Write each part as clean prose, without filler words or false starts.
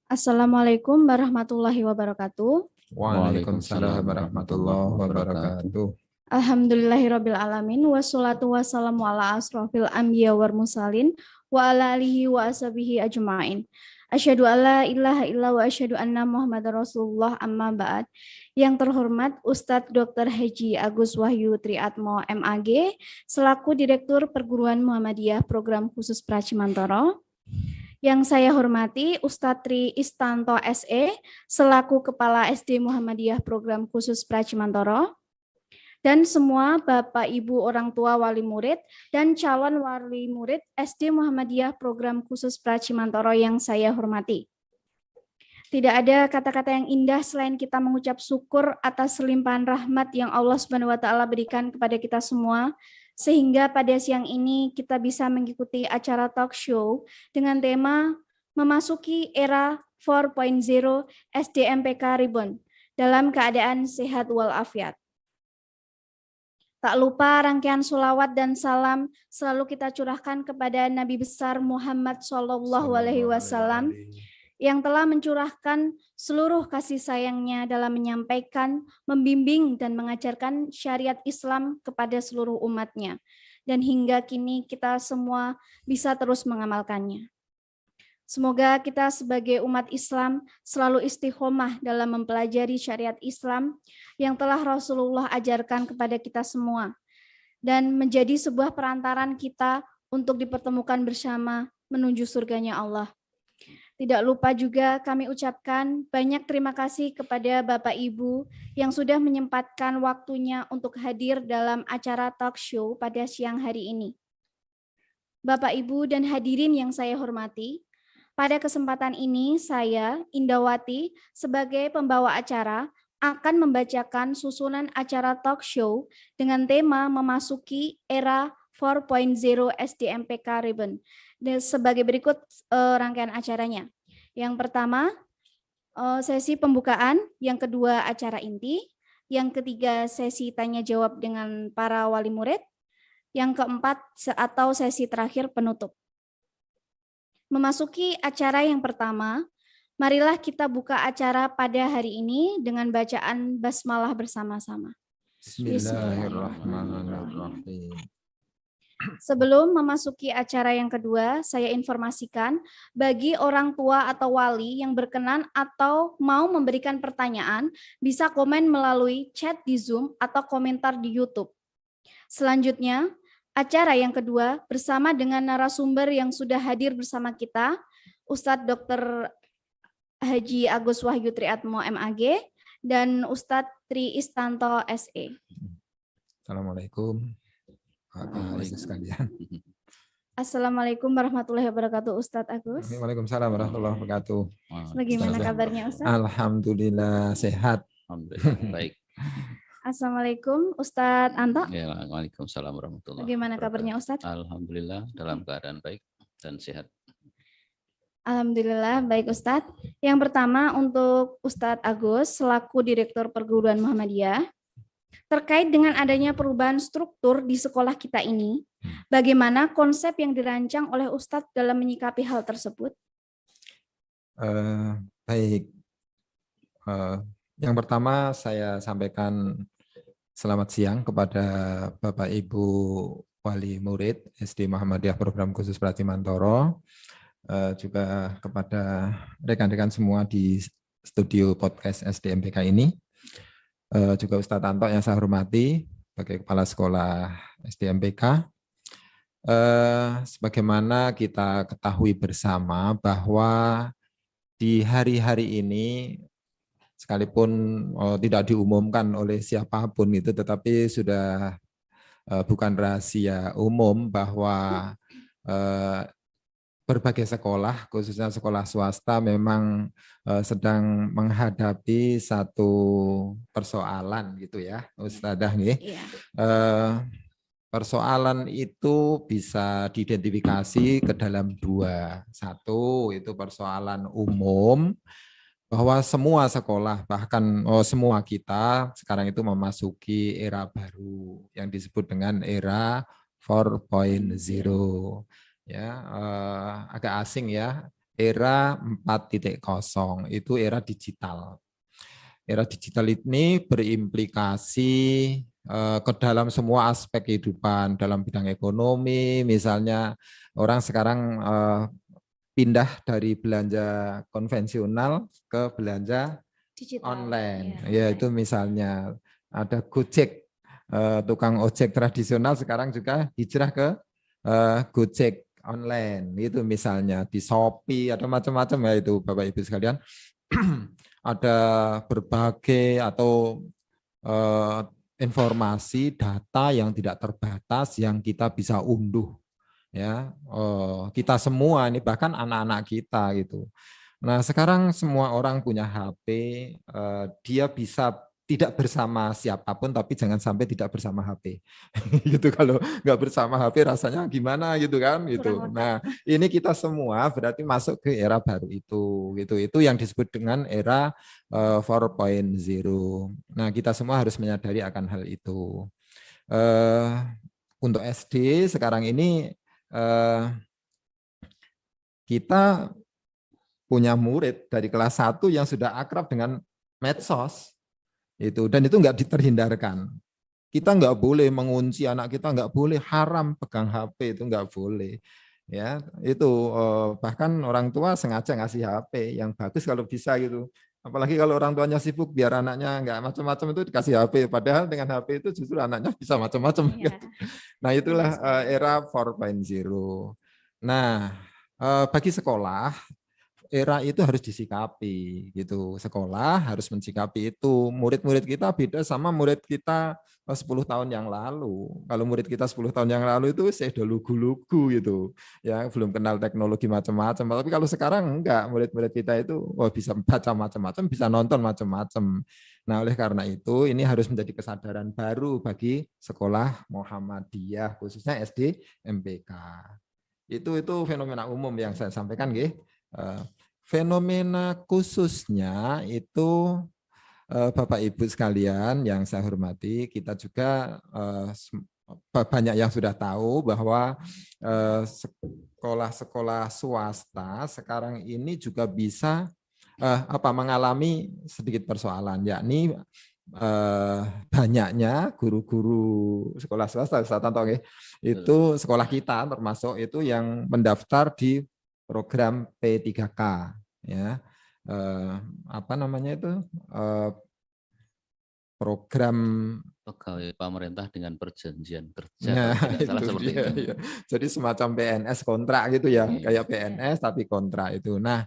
Assalamualaikum warahmatullahi wabarakatuh. Waalaikumsalam warahmatullahi wabarakatuh. Alhamdulillahirabbil alamin wassalatu wassalamu ala asrofil anbiya wal mursalin wa ala alihi wa ashabihi ajmain. Asyhadu alla ilaha illa wa asyhadu anna Muhammadar Rasulullah amma ba'd. Yang terhormat Ustadz Dr. Haji Agus Wahyu Triatmo MAG selaku Direktur Perguruan Muhammadiyah Program Khusus Pracimantoro. Yang saya hormati Ustadz Tri Istanto SE selaku Kepala SD Muhammadiyah Program Khusus Pracimantoro, dan semua Bapak Ibu orang tua wali murid dan calon wali murid SD Muhammadiyah Program Khusus Pracimantoro yang saya hormati. Tidak ada kata-kata yang indah selain kita mengucap syukur atas limpahan rahmat yang Allah Subhanahu wa taala berikan kepada kita semua, sehingga pada siang ini kita bisa mengikuti acara talk show dengan tema memasuki era 4.0 SDMPK Ribbon dalam keadaan sehat walafiat. Tak lupa rangkaian sholawat dan salam selalu kita curahkan kepada Nabi besar Muhammad SAW yang telah mencurahkan seluruh kasih sayangnya dalam menyampaikan, membimbing, dan mengajarkan syariat Islam kepada seluruh umatnya. Dan hingga kini kita semua bisa terus mengamalkannya. Semoga kita sebagai umat Islam selalu istiqomah dalam mempelajari syariat Islam yang telah Rasulullah ajarkan kepada kita semua dan menjadi sebuah perantaran kita untuk dipertemukan bersama menuju surganya Allah. Tidak lupa juga kami ucapkan banyak terima kasih kepada Bapak Ibu yang sudah menyempatkan waktunya untuk hadir dalam acara talk show pada siang hari ini. Bapak Ibu dan hadirin yang saya hormati, pada kesempatan ini saya, Indawati, sebagai pembawa acara akan membacakan susunan acara talk show dengan tema memasuki era 4.0 SDMPK Ribbon. Dan sebagai berikut rangkaian acaranya. Yang pertama, sesi pembukaan, yang kedua acara inti, yang ketiga sesi tanya jawab dengan para wali murid, yang keempat atau sesi terakhir penutup. Memasuki acara yang pertama, marilah kita buka acara pada hari ini dengan bacaan basmalah bersama-sama. Bismillahirrahmanirrahim. Sebelum memasuki acara yang kedua, saya informasikan bagi orang tua atau wali yang berkenan atau mau memberikan pertanyaan, bisa komen melalui chat di Zoom atau komentar di YouTube. Selanjutnya, acara yang kedua bersama dengan narasumber yang sudah hadir bersama kita, Ustadz Dr. Haji Agus Wahyu Triatmo MAG dan Ustadz Tri Istanto SE. Assalamualaikum. Sekalian. Assalamualaikum warahmatullahi wabarakatuh, Ustadz Agus. Waalaikumsalam warahmatullahi wabarakatuh. Bagaimana kabarnya, Ustadz? Alhamdulillah sehat. Alhamdulillah baik. Assalamualaikum, Ustadz Anto. Ya, Waalaikumsalam warahmatullahi Bagaimana wabarakatuh. kabarnya, Ustadz? Alhamdulillah dalam keadaan baik dan sehat. Alhamdulillah baik, Ustadz. Yang pertama untuk Ustadz Agus selaku Direktur Perguruan Muhammadiyah. Terkait dengan adanya perubahan struktur di sekolah kita ini, bagaimana konsep yang dirancang oleh Ustadz dalam menyikapi hal tersebut? Baik. Yang pertama saya sampaikan selamat siang kepada Bapak Ibu wali murid SD Muhammadiyah Program Khusus Pracimantoro, juga kepada rekan-rekan semua di studio podcast SDMPK ini. Juga Ustadz Anto yang saya hormati sebagai Kepala Sekolah SDMPK. Sebagaimana kita ketahui bersama bahwa di hari-hari ini, sekalipun tidak diumumkan oleh siapapun itu, tetapi sudah bukan rahasia umum bahwa berbagai sekolah, khususnya sekolah swasta, memang sedang menghadapi satu persoalan gitu ya, Ustadzah nih. Iya. Persoalan itu bisa diidentifikasi ke dalam dua. Satu, itu persoalan umum, bahwa semua sekolah, bahkan semua kita sekarang itu memasuki era baru yang disebut dengan era 4.0. Ya, agak asing ya, era 4.0, itu era digital. Era digital ini berimplikasi ke dalam semua aspek kehidupan, dalam bidang ekonomi, misalnya orang sekarang pindah dari belanja konvensional ke belanja Digital. online. Ya, Ya, itu misalnya ada Gojek, tukang ojek tradisional sekarang juga hijrah ke Gojek online. Itu misalnya di Shopee, ada macam-macam ya itu Bapak Ibu sekalian. Ada berbagai atau informasi data yang tidak terbatas yang kita bisa unduh ya, kita semua ini, bahkan anak-anak kita gitu. Nah sekarang semua orang punya HP, dia bisa tidak bersama siapapun tapi jangan sampai tidak bersama HP. Gitu, kalau nggak bersama HP rasanya gimana gitu kan gitu. Nah ini kita semua berarti masuk ke era baru itu gitu. Itu yang disebut dengan era 4.0. Nah kita semua harus menyadari akan hal itu. Untuk SD sekarang ini kita punya murid dari kelas 1 yang sudah akrab dengan medsos itu, dan itu nggak terhindarkan. Kita nggak boleh mengunci anak kita, nggak boleh, haram pegang HP, itu nggak boleh. Ya, itu bahkan orang tua sengaja ngasih HP yang bagus kalau bisa gitu. Apalagi kalau orang tuanya sibuk, biar anaknya nggak macam-macam itu dikasih HP. Padahal dengan HP itu justru anaknya bisa macam-macam. Ya. Nah itulah era 4.0. Nah bagi sekolah, era itu harus disikapi gitu. Sekolah harus mensikapi itu. Murid-murid kita beda sama murid kita 10 tahun yang lalu. Kalau murid kita 10 tahun yang lalu itu saya udah lugu-lugu gitu. Ya, belum kenal teknologi macam-macam. Tapi kalau sekarang enggak, murid-murid kita itu bisa baca macam-macam, bisa nonton macam-macam. Nah, oleh karena itu ini harus menjadi kesadaran baru bagi sekolah Muhammadiyah, khususnya SD MPK. Itu fenomena umum yang saya sampaikan, nggih. Fenomena khususnya itu Bapak Ibu sekalian yang saya hormati, kita juga banyak yang sudah tahu bahwa sekolah-sekolah swasta sekarang ini juga bisa mengalami sedikit persoalan, yakni banyaknya guru-guru sekolah swasta, itu sekolah kita termasuk itu yang mendaftar di program P3K, ya, apa namanya itu, program pegawai pemerintah dengan perjanjian kerja, nah, kalau tidak salah itu seperti dia, itu. ya. Jadi semacam PNS kontrak gitu ya, Iya. kayak PNS tapi kontrak itu. Nah,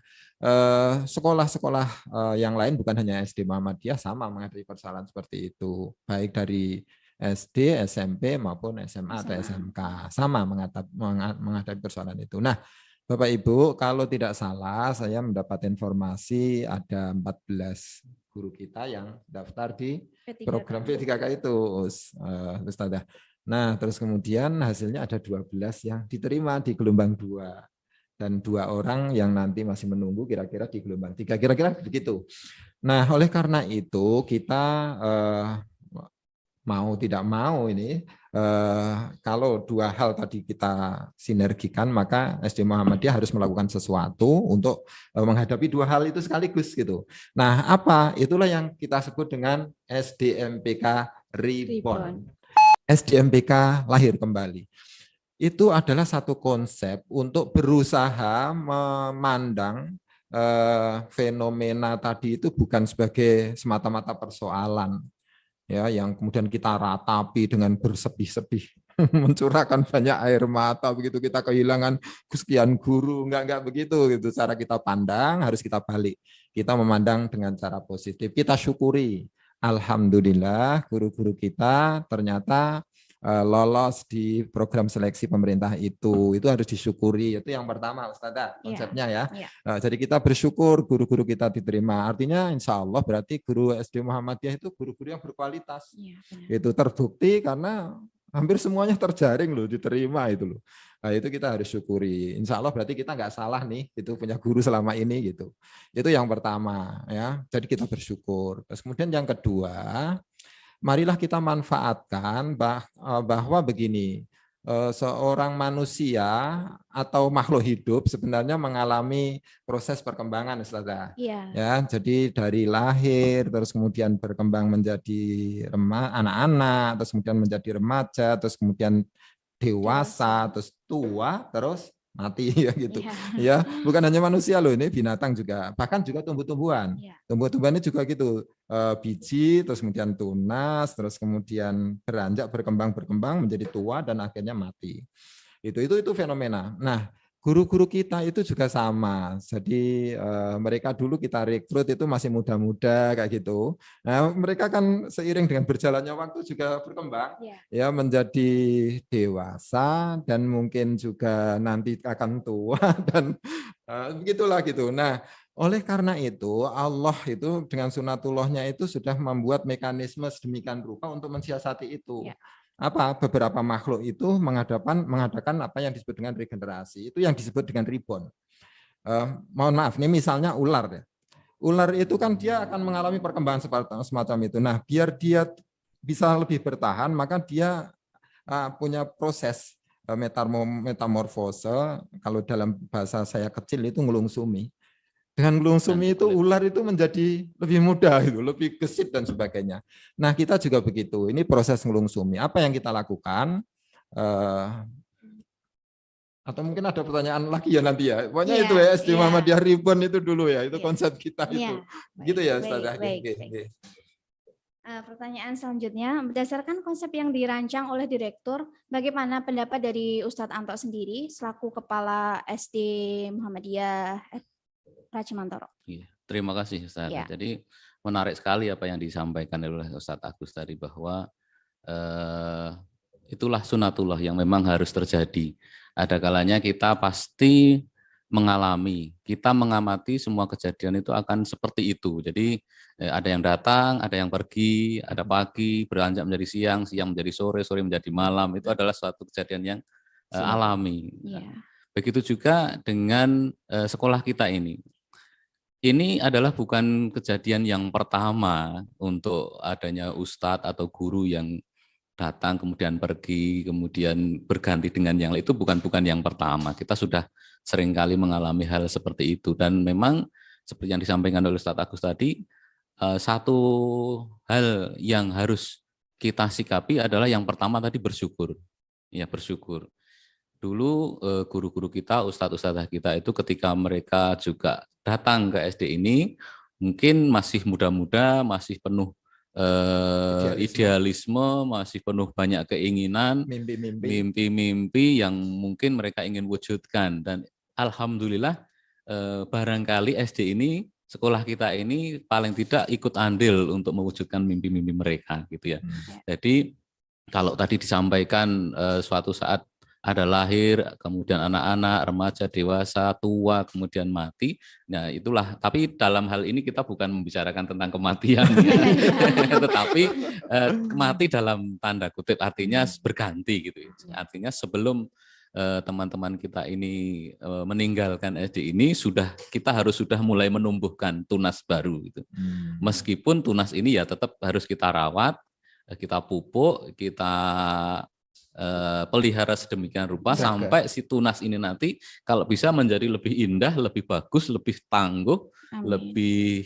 sekolah-sekolah yang lain bukan hanya SD Muhammadiyah sama menghadapi persoalan seperti itu, baik dari SD, SMP maupun SMA atau SMK sama menghadapi persoalan itu. Nah, Bapak Ibu, kalau tidak salah saya mendapat informasi ada 14 guru kita yang daftar di program P3K itu, Ustazah. Nah, terus kemudian hasilnya ada 12 yang diterima di gelombang 2 dan 2 orang yang nanti masih menunggu kira-kira di gelombang 3, kira-kira begitu. Nah, oleh karena itu kita mau tidak mau ini kalau dua hal tadi kita sinergikan, maka SD Muhammadiyah harus melakukan sesuatu untuk menghadapi dua hal itu sekaligus gitu. Nah, apa? Itulah yang kita sebut dengan SDMPK Reborn. SDMPK lahir kembali. Itu adalah satu konsep untuk berusaha memandang fenomena tadi itu bukan sebagai semata-mata persoalan, ya, yang kemudian kita ratapi dengan bersedih-sedih, mencurahkan banyak air mata, begitu kita kehilangan sekian guru, enggak begitu gitu. Cara kita pandang harus kita balik. Kita memandang dengan cara positif. Kita syukuri, alhamdulillah guru-guru kita ternyata lolos di program seleksi pemerintah itu harus disyukuri. Itu yang pertama, Ustazah, konsepnya ya. Jadi kita bersyukur guru-guru kita diterima. Artinya insya Allah berarti guru SD Muhammadiyah itu guru-guru yang berkualitas. Itu terbukti karena hampir semuanya terjaring loh, diterima itu loh. Nah, itu kita harus syukuri. Insya Allah berarti kita nggak salah nih, itu punya guru selama ini gitu. Itu yang pertama ya. Jadi kita bersyukur. Terus kemudian yang kedua, marilah kita manfaatkan bahwa begini, seorang manusia atau makhluk hidup sebenarnya mengalami proses perkembangan, Ustazah. Iya. Ya, jadi dari lahir, terus kemudian berkembang menjadi anak-anak, terus kemudian menjadi remaja, terus kemudian dewasa, terus tua, terus mati ya gitu. Iya. Ya, bukan hanya manusia loh, ini binatang juga, bahkan juga tumbuh-tumbuhan. Iya. Tumbuh-tumbuhan ini juga gitu, biji, terus kemudian tunas, terus kemudian beranjak, berkembang menjadi tua dan akhirnya mati. Itu fenomena. Nah, guru-guru kita itu juga sama. Jadi mereka dulu kita rekrut itu masih muda-muda kayak gitu. Nah, mereka kan seiring dengan berjalannya waktu juga berkembang, ya menjadi dewasa dan mungkin juga nanti akan tua dan begitulah gitu. Nah, oleh karena itu Allah itu dengan sunatullahnya itu sudah membuat mekanisme sedemikian rupa untuk mensiasati itu. Beberapa makhluk itu mengadakan apa yang disebut dengan regenerasi, itu yang disebut dengan reborn. Mohon maaf, ini misalnya ular ya. Ular itu kan dia akan mengalami perkembangan semacam itu. Nah, biar dia bisa lebih bertahan, maka dia punya proses metamorfose. Kalau dalam bahasa saya kecil itu ngelungsumi. Dengan ngelungsumi itu ular itu menjadi lebih mudah, itu lebih gesit dan sebagainya. Nah, kita juga begitu. Ini proses ngelungsumi. Apa yang kita lakukan? Atau mungkin ada pertanyaan lagi ya nanti ya. Pokoknya itu ya, SD Muhammadiyah Reborn itu dulu ya. Itu konsep kita itu. Gitu ya, Ustazah. Pertanyaan selanjutnya, berdasarkan konsep yang dirancang oleh direktur, bagaimana pendapat dari Ustadz Anto sendiri selaku Kepala SD Muhammadiyah Pracimantoro? Terima kasih Ustaz. Jadi menarik sekali apa yang disampaikan oleh Ustadz Agus tadi, bahwa itulah sunatullah yang memang harus terjadi. Ada kalanya kita pasti mengalami, kita mengamati semua kejadian itu akan seperti itu. Jadi ada yang datang, ada yang pergi, ada pagi, beranjak menjadi siang, siang menjadi sore, sore menjadi malam. Itu adalah suatu kejadian yang alami. Begitu juga dengan sekolah kita ini. Ini adalah bukan kejadian yang pertama untuk adanya ustadz atau guru yang datang kemudian pergi, kemudian berganti dengan yang lain. Itu bukan yang pertama. Kita sudah seringkali mengalami hal seperti itu. Dan memang seperti yang disampaikan oleh Ustadz Agus tadi, satu hal yang harus kita sikapi adalah yang pertama tadi bersyukur. Ya, bersyukur. Dulu guru-guru kita, ustadz-ustadzah kita itu ketika mereka juga datang ke SD ini, mungkin masih muda-muda, masih penuh idealisme, masih penuh banyak keinginan, mimpi-mimpi yang mungkin mereka ingin wujudkan. Dan alhamdulillah barangkali SD ini, sekolah kita ini paling tidak ikut andil untuk mewujudkan mimpi-mimpi mereka gitu ya. Jadi kalau tadi disampaikan suatu saat ada lahir, kemudian anak-anak, remaja, dewasa, tua, kemudian mati. Nah, itulah. Tapi dalam hal ini kita bukan membicarakan tentang kematian, tetapi mati dalam tanda kutip, artinya berganti gitu. Artinya sebelum teman-teman kita ini meninggalkan SD ini, kita harus sudah mulai menumbuhkan tunas baru gitu. Meskipun tunas ini ya tetap harus kita rawat, kita pupuk, kita pelihara sedemikian rupa sampai si tunas ini nanti kalau bisa menjadi lebih indah, lebih bagus, lebih tangguh, lebih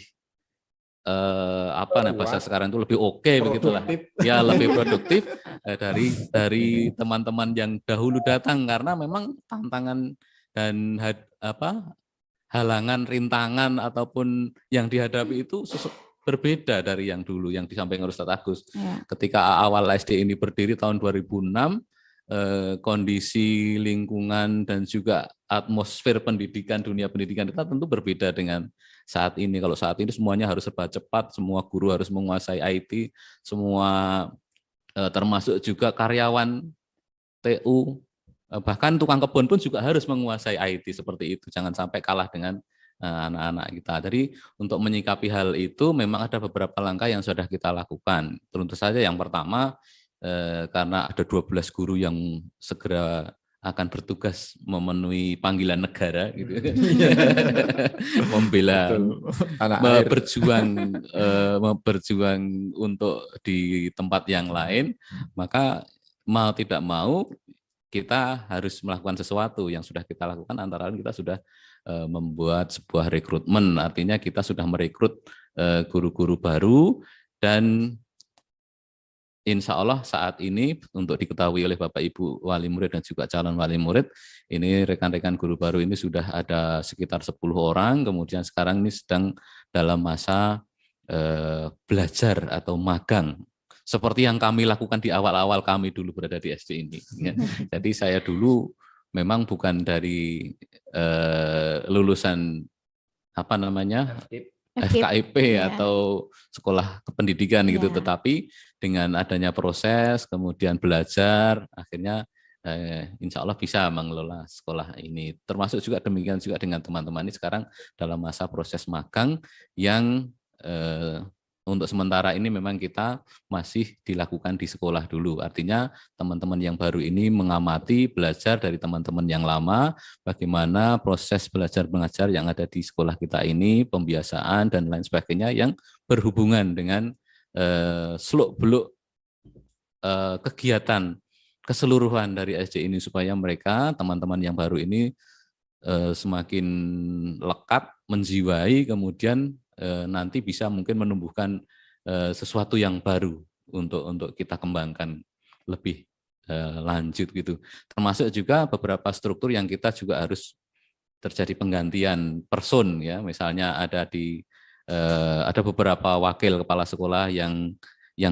bahasa sekarang itu lebih oke begitulah. Ya, lebih produktif dari teman-teman yang dahulu datang, karena memang tantangan dan halangan, rintangan ataupun yang dihadapi itu berbeda dari yang dulu yang disampaikan Ustadz Agus. Ketika awal SD ini berdiri tahun 2006, kondisi lingkungan dan juga atmosfer pendidikan, dunia pendidikan kita tentu berbeda dengan saat ini. Kalau saat ini semuanya harus serba cepat, semua guru harus menguasai IT, semua termasuk juga karyawan TU, bahkan tukang kebun pun juga harus menguasai IT seperti itu. Jangan sampai kalah dengan anak-anak kita. Jadi untuk menyikapi hal itu memang ada beberapa langkah yang sudah kita lakukan. Tentu saja yang pertama, karena ada 12 guru yang segera akan bertugas memenuhi panggilan negara gitu. Membela, berjuang untuk di tempat yang lain, maka mau tidak mau kita harus melakukan sesuatu. Yang sudah kita lakukan antara lain kita sudah membuat sebuah rekrutmen, artinya kita sudah merekrut guru-guru baru, dan insya Allah saat ini untuk diketahui oleh Bapak Ibu wali murid dan juga calon wali murid, ini rekan-rekan guru baru ini sudah ada sekitar 10 orang, kemudian sekarang ini sedang dalam masa belajar atau magang. Seperti yang kami lakukan di awal-awal kami dulu berada di SD ini. Ya. Jadi saya dulu memang bukan dari lulusan apa namanya FKIP atau sekolah kependidikan gitu, tetapi dengan adanya proses kemudian belajar akhirnya insya Allah bisa mengelola sekolah ini. Termasuk juga demikian juga dengan teman-teman ini sekarang dalam masa proses magang yang untuk sementara ini memang kita masih dilakukan di sekolah dulu. Artinya teman-teman yang baru ini mengamati, belajar dari teman-teman yang lama, bagaimana proses belajar mengajar yang ada di sekolah kita ini, pembiasaan dan lain sebagainya yang berhubungan dengan seluk-beluk kegiatan keseluruhan dari SD ini, supaya mereka, teman-teman yang baru ini semakin lekat, menjiwai, kemudian nanti bisa mungkin menumbuhkan sesuatu yang baru untuk kita kembangkan lebih lanjut gitu. Termasuk juga beberapa struktur yang kita juga harus terjadi penggantian person ya. Misalnya ada beberapa wakil kepala sekolah yang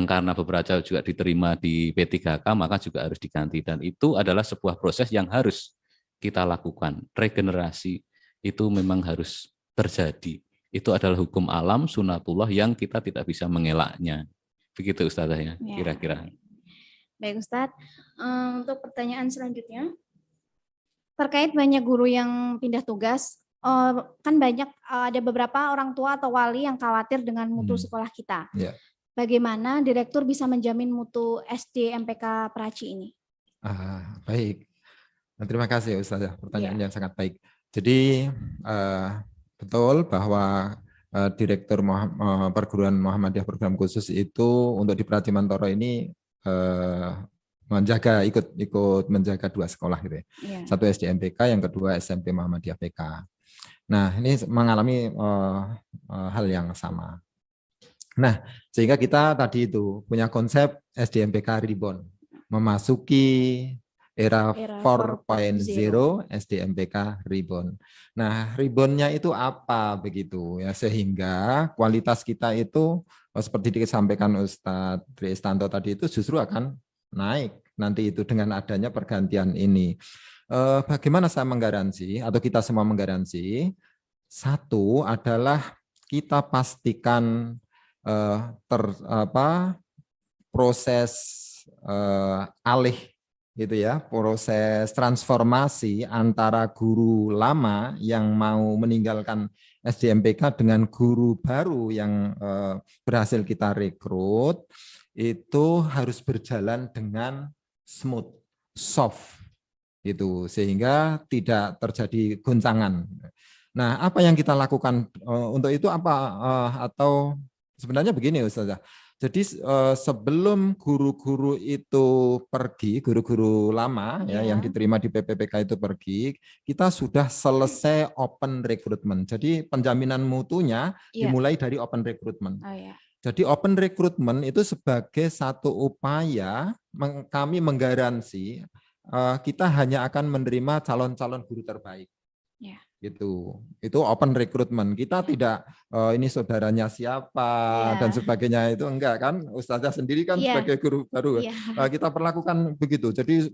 karena beberapa juga diterima di P3K maka juga harus diganti, dan itu adalah sebuah proses yang harus kita lakukan. Regenerasi itu memang harus terjadi. Itu adalah hukum alam, sunatullah yang kita tidak bisa mengelaknya. Begitu Ustazah ya, kira-kira. Baik Ustadz, untuk pertanyaan selanjutnya, terkait banyak guru yang pindah tugas, kan banyak ada beberapa orang tua atau wali yang khawatir dengan mutu sekolah kita. Bagaimana direktur bisa menjamin mutu SD MPK Praci ini? Baik, terima kasih Ustazah, pertanyaan yang sangat baik. Jadi betul bahwa Direktur Perguruan Muhammadiyah Program Khusus itu untuk di Praci Mantoro ini ikut menjaga dua sekolah gitu ya. Satu SD MPK, yang kedua SMP Muhammadiyah PK. Nah, ini mengalami hal yang sama. Nah, sehingga kita tadi itu punya konsep SD MPK Reborn, memasuki era 4.0 SD MPK Reborn. Nah, Reborn-nya itu apa begitu ya, sehingga kualitas kita itu seperti disampaikan Ustadz Tristanto tadi itu justru akan naik nanti itu dengan adanya pergantian ini. Bagaimana saya menggaransi atau kita semua menggaransi? Satu adalah kita pastikan proses alih gitu ya, proses transformasi antara guru lama yang mau meninggalkan SDMPK dengan guru baru yang berhasil kita rekrut itu harus berjalan dengan smooth, soft gitu, sehingga tidak terjadi goncangan. Nah, apa yang kita lakukan untuk itu apa atau sebenarnya begini Ustazah. Jadi sebelum guru-guru itu pergi, guru-guru lama ya yang diterima di PPPK itu pergi, kita sudah selesai open recruitment. Jadi penjaminan mutunya dimulai dari open recruitment. Jadi open recruitment itu sebagai satu upaya kami menggaransi kita hanya akan menerima calon-calon guru terbaik. Gitu. Itu open recruitment. Kita tidak ini saudaranya siapa dan sebagainya, itu enggak kan. Ustazah sendiri kan sebagai guru baru. Kita perlakukan begitu. Jadi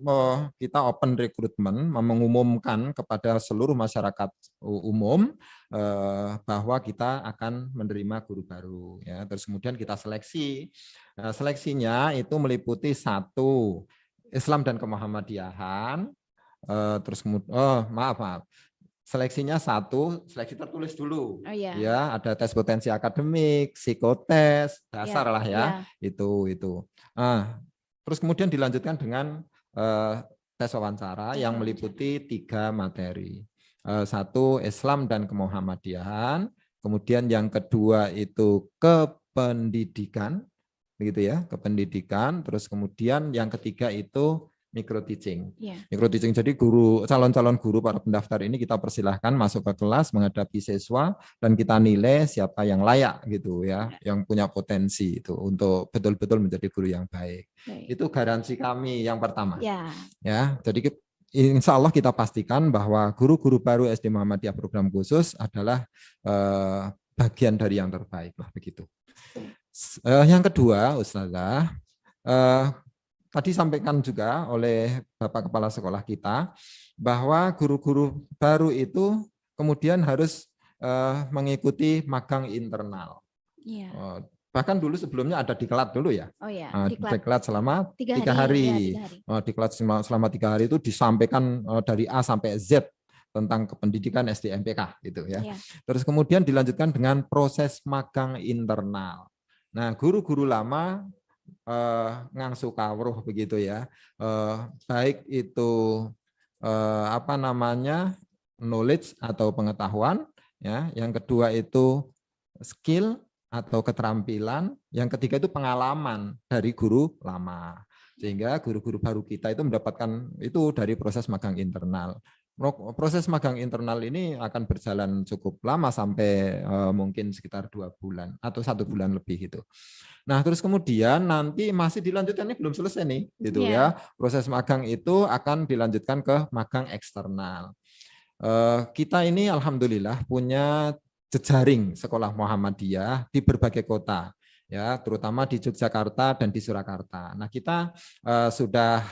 kita open recruitment, mengumumkan kepada seluruh masyarakat umum bahwa kita akan menerima guru baru ya. Terus kemudian kita seleksi. Seleksinya itu meliputi satu, Islam dan Kemuhammadiyahan. Terus kemudian maaf. Seleksinya satu, seleksi tertulis dulu. Ya, ada tes potensi akademik, psikotes, dasar lah ya. Itu. Terus kemudian dilanjutkan dengan tes wawancara yang meliputi 3 materi. Satu, Islam dan Kemuhammadiyahan. Kemudian yang kedua itu kependidikan, begitu ya, kependidikan. Terus kemudian yang ketiga itu micro teaching. Ya. Micro teaching, jadi calon-calon guru para pendaftar ini kita persilahkan masuk ke kelas menghadapi siswa dan kita nilai siapa yang layak gitu ya, yang punya potensi itu untuk betul-betul menjadi guru yang baik. Itu garansi kami yang pertama. Ya, jadi insya Allah kita pastikan bahwa guru-guru baru SD Muhammadiyah program khusus adalah bagian dari yang terbaik lah begitu. Yang kedua, Ustazah, tadi sampaikan juga oleh Bapak Kepala Sekolah kita bahwa guru-guru baru itu kemudian harus mengikuti magang internal. Bahkan dulu sebelumnya ada diklat dulu ya. Diklat selama 3 hari. Diklat selama 3 hari itu disampaikan dari A sampai Z tentang kependidikan SD MPK gitu ya. Terus kemudian dilanjutkan dengan proses magang internal. Nah, guru-guru lama ngangsu kawruh begitu ya. Baik itu knowledge atau pengetahuan ya. Yang kedua itu skill atau keterampilan, yang ketiga itu pengalaman dari guru lama. Sehingga guru-guru baru kita itu mendapatkan itu dari proses magang internal. Proses magang internal ini akan berjalan cukup lama sampai mungkin sekitar 2 bulan atau 1 bulan lebih itu. Nah, terus kemudian nanti masih dilanjutkan, ini belum selesai nih gitu ya. Proses magang itu akan dilanjutkan ke magang eksternal. Kita ini alhamdulillah punya jejaring sekolah Muhammadiyah di berbagai kota, ya, terutama di Yogyakarta dan di Surakarta. Nah, kita sudah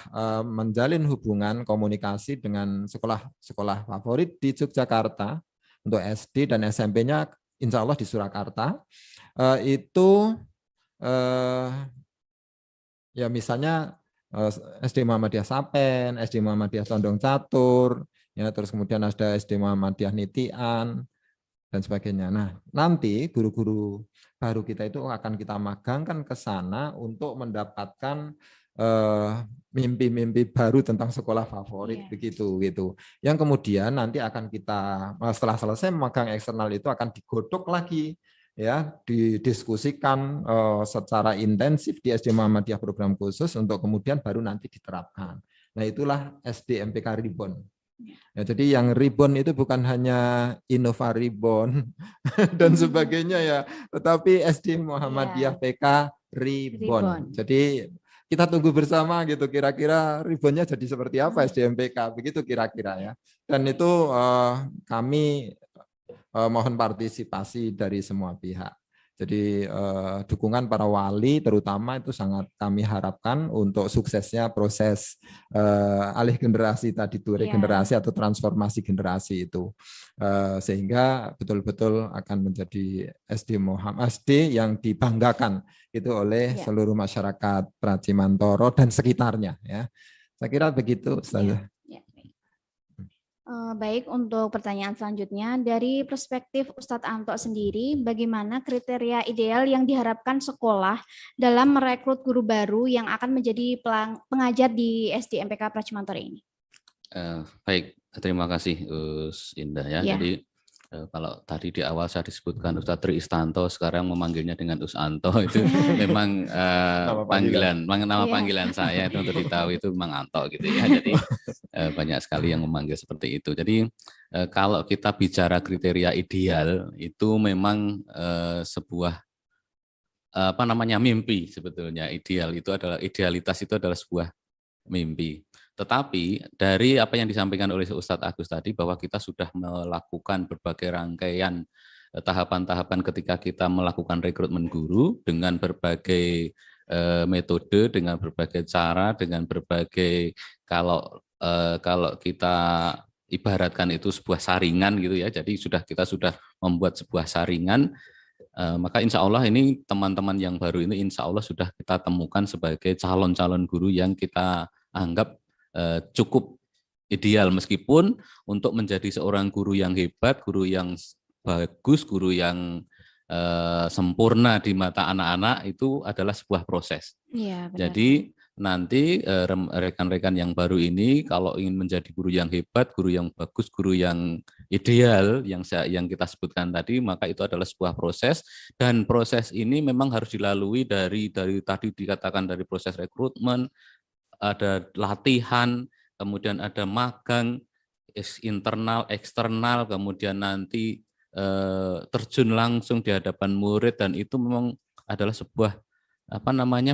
menjalin hubungan komunikasi dengan sekolah-sekolah favorit di Yogyakarta untuk SD dan SMP-nya, insya Allah di Surakarta ya misalnya SD Muhammadiyah Sapen, SD Muhammadiyah Tondong Catur, ya, terus kemudian ada SD Muhammadiyah Nitian dan sebagainya. Nah, nanti guru-guru baru kita itu akan kita magangkan ke sana untuk mendapatkan mimpi-mimpi baru tentang sekolah favorit begitu gitu. Yang kemudian nanti akan kita setelah selesai magang eksternal itu akan digodok lagi ya, didiskusikan secara intensif di SD Muhammadiyah program khusus untuk kemudian baru nanti diterapkan. Nah, itulah SD MPK Reborn. Ya, jadi yang Reborn itu bukan hanya Innova Reborn dan sebagainya ya, tetapi SD Muhammadiyah PK Reborn. Jadi kita tunggu bersama gitu, kira-kira Reborn-nya jadi seperti apa SD MPK, begitu kira-kira ya. Dan itu kami mohon partisipasi dari semua pihak. Jadi dukungan para wali terutama itu sangat kami harapkan untuk suksesnya proses alih generasi tadi itu, regenerasi atau transformasi generasi itu, sehingga betul-betul akan menjadi SD yang dibanggakan itu oleh seluruh masyarakat Pracimantoro dan sekitarnya ya. Saya kira begitu, Ustazah. Baik, untuk pertanyaan selanjutnya, dari perspektif Ustadz Anto sendiri, bagaimana kriteria ideal yang diharapkan sekolah dalam merekrut guru baru yang akan menjadi pengajar di SD MPK Pracimantoro ini? Baik, terima kasih Indah ya. Jadi kalau tadi di awal saya disebutkan Ustadz Tri Istanto, sekarang memanggilnya dengan Usanto, itu memang nama panggilan saya itu untuk ditahu itu memang Anto gitu ya. Jadi banyak sekali yang memanggil seperti itu. Jadi kalau kita bicara kriteria ideal itu memang sebuah mimpi sebetulnya. Idealitas itu adalah sebuah mimpi. Tetapi dari apa yang disampaikan oleh Ustadz Agus tadi, bahwa kita sudah melakukan berbagai rangkaian tahapan-tahapan ketika kita melakukan rekrutmen guru dengan berbagai metode, dengan berbagai cara, dengan berbagai kalau kita ibaratkan itu sebuah saringan gitu ya. Jadi kita sudah membuat sebuah saringan. Maka insya Allah ini teman-teman yang baru ini insya Allah sudah kita temukan sebagai calon-calon guru yang kita anggap cukup ideal, meskipun untuk menjadi seorang guru yang hebat, guru yang bagus, guru yang sempurna di mata anak-anak itu adalah sebuah proses. Jadi nanti rekan-rekan yang baru ini kalau ingin menjadi guru yang hebat, guru yang bagus, guru yang ideal yang kita sebutkan tadi, maka itu adalah sebuah proses, dan proses ini memang harus dilalui dari tadi dikatakan dari proses rekrutmen, ada latihan, kemudian ada magang, internal, eksternal, kemudian nanti terjun langsung di hadapan murid, dan itu memang adalah sebuah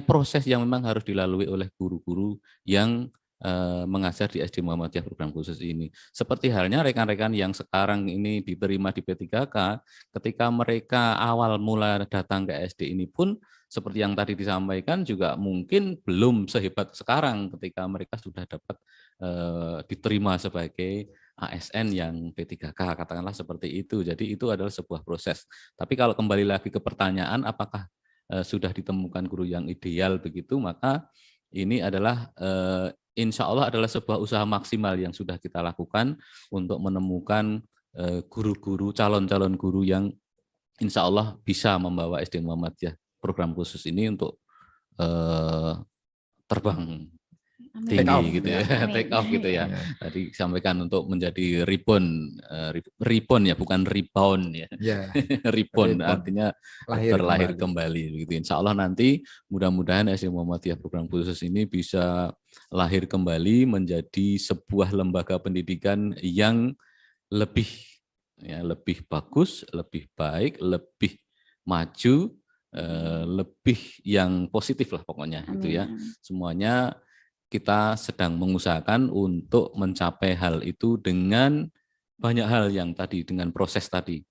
proses yang memang harus dilalui oleh guru-guru yang mengajar di SD Muhammadiyah program khusus ini. Seperti halnya rekan-rekan yang sekarang ini diterima di P3K, ketika mereka awal mula datang ke SD ini pun seperti yang tadi disampaikan juga mungkin belum sehebat sekarang ketika mereka sudah dapat diterima sebagai ASN yang P3K, katakanlah seperti itu. Jadi itu adalah sebuah proses. Tapi kalau kembali lagi ke pertanyaan, apakah sudah ditemukan guru yang ideal begitu, maka ini adalah insya Allah adalah sebuah usaha maksimal yang sudah kita lakukan untuk menemukan guru-guru, calon-calon guru yang insya Allah bisa membawa SD Muhammadiyah program khusus ini untuk terbang tinggi gitu ya, take off gitu ya. Tadi sampaikan untuk menjadi reborn ya, bukan rebound ya. Reborn artinya terlahir kembali gitu. Insya Allah nanti mudah-mudahan SD Muhammadiyah program khusus ini bisa lahir kembali menjadi sebuah lembaga pendidikan yang lebih bagus, lebih baik, lebih maju, lebih yang positif lah pokoknya gitu ya. Semuanya kita sedang mengusahakan untuk mencapai hal itu dengan banyak hal yang tadi, dengan proses tadi.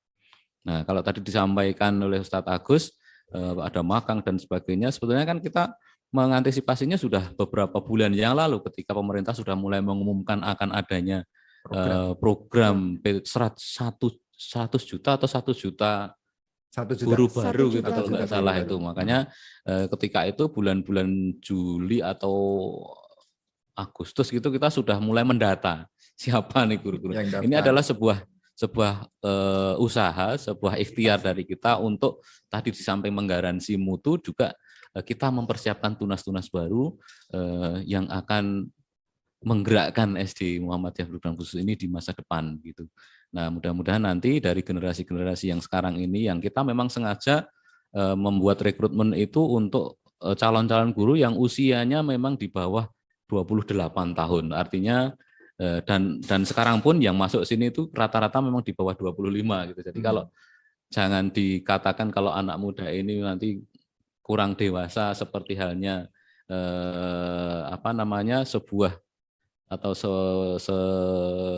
Nah, kalau tadi disampaikan oleh Ustadz Agus, ada magang dan sebagainya, sebetulnya kan kita mengantisipasinya sudah beberapa bulan yang lalu ketika pemerintah sudah mulai mengumumkan akan adanya program 100 juta atau 1 juta guru baru gitu kalau nggak salah itu. Makanya ketika itu bulan-bulan Juli atau Agustus gitu kita sudah mulai mendata siapa nih guru-guru. Ini adalah sebuah usaha, sebuah ikhtiar dari kita untuk tadi di samping menggaransi mutu juga kita mempersiapkan tunas-tunas baru yang akan menggerakkan SD Muhammadiyah program khusus ini di masa depan gitu. Nah, mudah-mudahan nanti dari generasi-generasi yang sekarang ini yang kita memang sengaja membuat rekrutmen itu untuk calon-calon guru yang usianya memang di bawah 28 tahun. Artinya dan sekarang pun yang masuk sini itu rata-rata memang di bawah 25 gitu. Jadi kalau jangan dikatakan kalau anak muda ini nanti kurang dewasa seperti halnya sebuah atau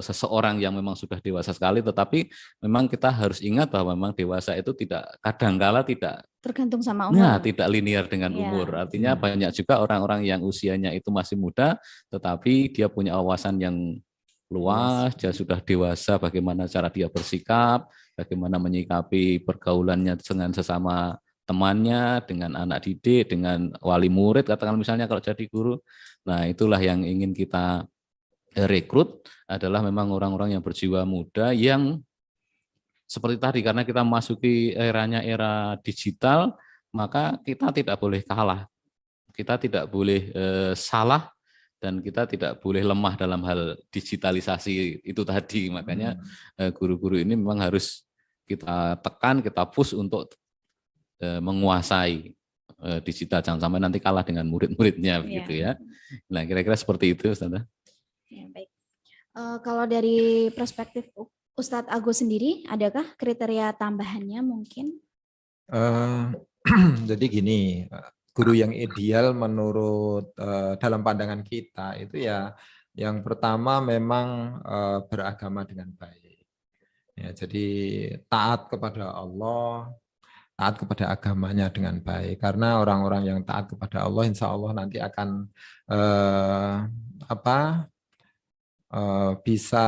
seseorang yang memang sudah dewasa sekali, tetapi memang kita harus ingat bahwa memang dewasa itu kadangkala tidak tergantung sama umur. Nah, tidak linear dengan umur. Artinya banyak juga orang-orang yang usianya itu masih muda, tetapi dia punya wawasan yang luas, dia sudah dewasa, bagaimana cara dia bersikap, bagaimana menyikapi pergaulannya dengan sesama temannya, dengan anak didik, dengan wali murid, katakan misalnya kalau jadi guru. Nah, itulah yang ingin kita rekrut, adalah memang orang-orang yang berjiwa muda yang seperti tadi, karena kita memasuki era digital, maka kita tidak boleh kalah, kita tidak boleh salah, dan kita tidak boleh lemah dalam hal digitalisasi itu tadi. Makanya guru-guru ini memang harus kita tekan, kita push untuk menguasai digital, jangan sampai nanti kalah dengan murid-muridnya begitu ya. Nah, kira-kira seperti itu, Ustaz. Ya, baik. Kalau dari perspektif Ustadz Agus sendiri, adakah kriteria tambahannya mungkin? Jadi gini, guru yang ideal menurut dalam pandangan kita itu ya yang pertama memang beragama dengan baik. Ya, jadi taat kepada Allah, taat kepada agamanya dengan baik. Karena orang-orang yang taat kepada Allah, insya Allah nanti akan bisa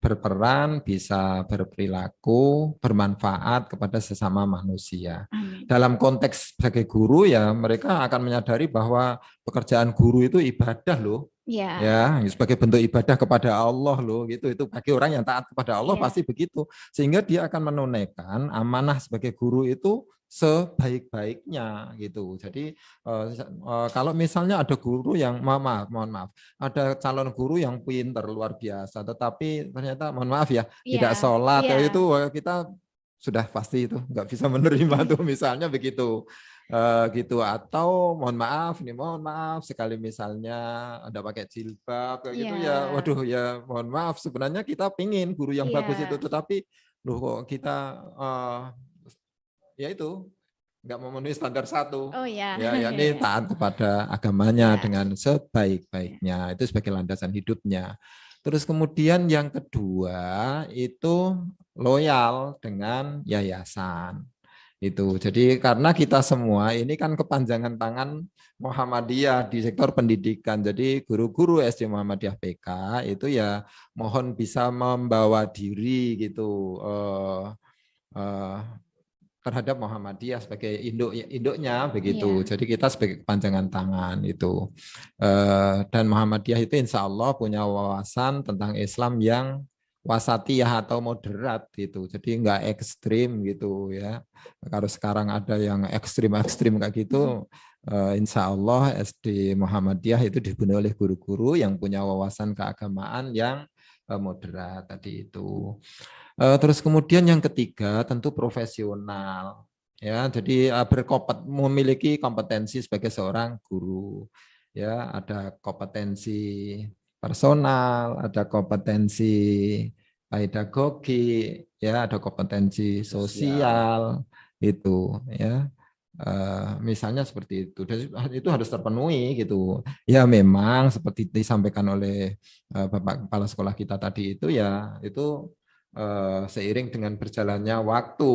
berperan, bisa berperilaku, bermanfaat kepada sesama manusia. Dalam konteks sebagai guru ya mereka akan menyadari bahwa pekerjaan guru itu ibadah loh. Ya, sebagai bentuk ibadah kepada Allah loh gitu. Itu bagi orang yang taat kepada Allah pasti begitu. Sehingga dia akan menunaikan amanah sebagai guru itu sebaik-baiknya gitu. Jadi kalau misalnya ada guru yang mohon maaf, ada calon guru yang pinter luar biasa, tetapi ternyata mohon maaf ya tidak sholat, itu kita sudah pasti itu nggak bisa menerima tuh misalnya begitu. Gitu, atau mohon maaf sekali misalnya Anda pakai jilbab kayak gitu ya, Iya. waduh ya mohon maaf, sebenarnya kita pingin guru yang bagus itu, Iya. tetapi loh kok kita ya itu nggak memenuhi standar satu. Oh ya. Ya, yakni taat kepada agamanya Ya. dengan sebaik-baiknya, itu sebagai landasan hidupnya. Terus kemudian yang kedua itu loyal dengan yayasan. Itu. Jadi karena kita semua ini kan kepanjangan tangan Muhammadiyah di sektor pendidikan. Jadi guru-guru SD Muhammadiyah PK itu ya mohon bisa membawa diri gitu eh, terhadap Muhammadiyah sebagai induknya begitu. Iya. Jadi kita sebagai kepanjangan tangan itu. Dan Muhammadiyah itu insya Allah punya wawasan tentang Islam yang wasatiyah atau moderat gitu. Jadi enggak ekstrim gitu ya. Kalau sekarang ada yang ekstrim-ekstrim kayak gitu, insya Allah SD Muhammadiyah itu dipenuhi oleh guru-guru yang punya wawasan keagamaan yang moderat tadi itu. Terus kemudian yang ketiga tentu profesional. Ya, jadi memiliki kompetensi sebagai seorang guru. Ya, ada kompetensi personal, ada kompetensi pedagogi, ya, ada kompetensi sosial itu, ya. Misalnya seperti itu, dan itu harus terpenuhi gitu. Ya memang seperti disampaikan oleh Bapak Kepala Sekolah kita tadi itu ya itu seiring dengan berjalannya waktu.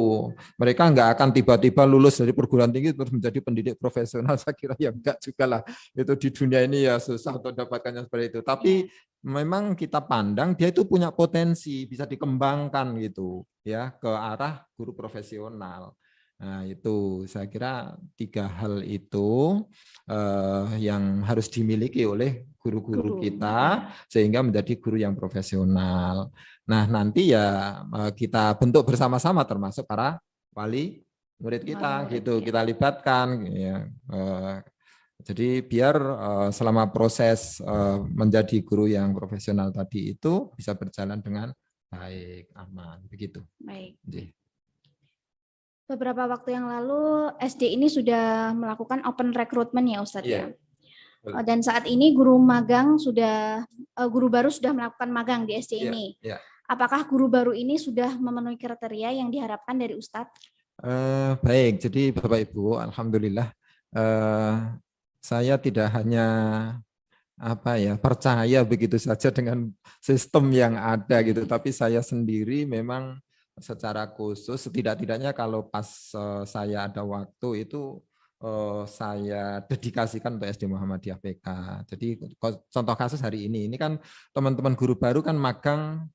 Mereka nggak akan tiba-tiba lulus dari perguruan tinggi terus menjadi pendidik profesional. Saya kira ya enggak juga lah. Itu di dunia ini ya susah untuk dapatkannya seperti itu. Tapi memang kita pandang dia itu punya potensi bisa dikembangkan gitu ya ke arah guru profesional. Nah, itu saya kira tiga hal itu yang harus dimiliki oleh guru-guru kita sehingga menjadi guru yang profesional. Nah, nanti ya kita bentuk bersama-sama termasuk para wali murid kita gitu, kita libatkan ya. Jadi biar selama proses menjadi guru yang profesional tadi itu bisa berjalan dengan baik, aman, begitu. Baik. Jadi. Beberapa waktu yang lalu SD ini sudah melakukan open recruitment ya Ustadz ya. Dan saat ini guru baru sudah melakukan magang di SD ini. Apakah guru baru ini sudah memenuhi kriteria yang diharapkan dari Ustadz? Baik, jadi Bapak Ibu, alhamdulillah saya tidak hanya percaya begitu saja dengan sistem yang ada gitu, tapi saya sendiri memang secara khusus setidak-tidaknya kalau pas saya ada waktu itu saya dedikasikan untuk SD Muhammadiyah PK. Jadi contoh kasus hari ini kan teman-teman guru baru kan magang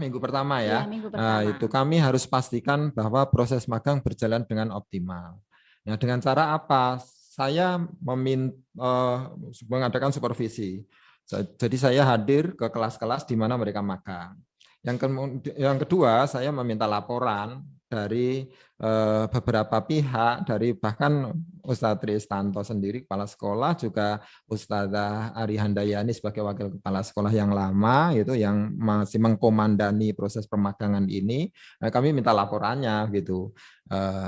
minggu pertama ya. Minggu pertama. Nah, itu kami harus pastikan bahwa proses magang berjalan dengan optimal. Nah, dengan cara apa? Saya mengadakan supervisi. Jadi saya hadir ke kelas-kelas di mana mereka magang. Yang kedua, saya meminta laporan dari beberapa pihak, dari bahkan Ustadz Tristanto sendiri, kepala sekolah, juga Ustadzah Ari Handayani sebagai wakil kepala sekolah yang lama, itu yang masih mengkomandani proses pemagangan ini, kami minta laporannya gitu.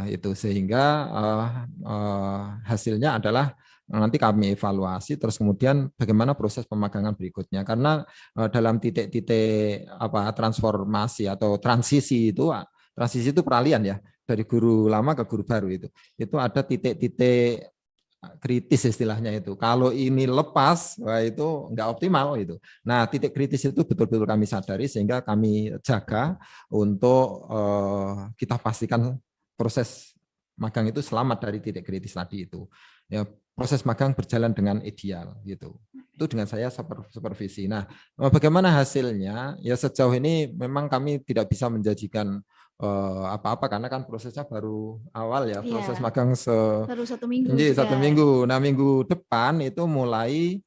Itu sehingga hasilnya adalah nanti kami evaluasi terus kemudian bagaimana proses pemagangan berikutnya, karena dalam titik-titik transformasi atau transisi itu peralihan ya dari guru lama ke guru baru, itu ada titik-titik kritis istilahnya itu. Kalau ini lepas, wah itu nggak optimal itu. Nah, titik kritis itu betul-betul kami sadari sehingga kami jaga untuk kita pastikan proses magang itu selamat dari titik kritis tadi itu. Ya, proses magang berjalan dengan ideal gitu. Itu dengan saya supervisi. Nah, bagaimana hasilnya? Ya sejauh ini memang kami tidak bisa menjanjikan apa-apa karena kan prosesnya baru awal ya, proses magang baru 1 minggu. Satu minggu. Nah, minggu depan itu mulai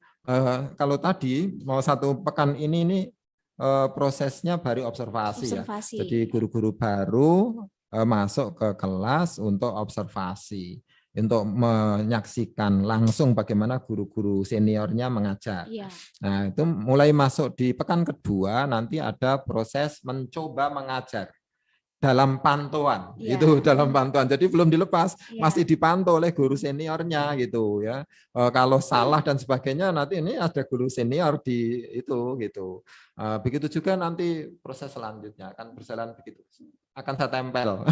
kalau tadi mau 1 pekan ini prosesnya baru observasi ya. Jadi guru-guru baru masuk ke kelas untuk observasi, untuk menyaksikan langsung bagaimana guru-guru seniornya mengajar. Nah, itu mulai masuk di pekan kedua nanti ada proses mencoba mengajar. dalam pantauan, Iya. itu dalam pantauan. Jadi belum dilepas, Iya. masih dipantau oleh guru seniornya gitu ya. Kalau salah dan sebagainya nanti ini ada guru senior di itu gitu. Begitu juga nanti proses selanjutnya akan berjalan begitu. Akan saya tempel.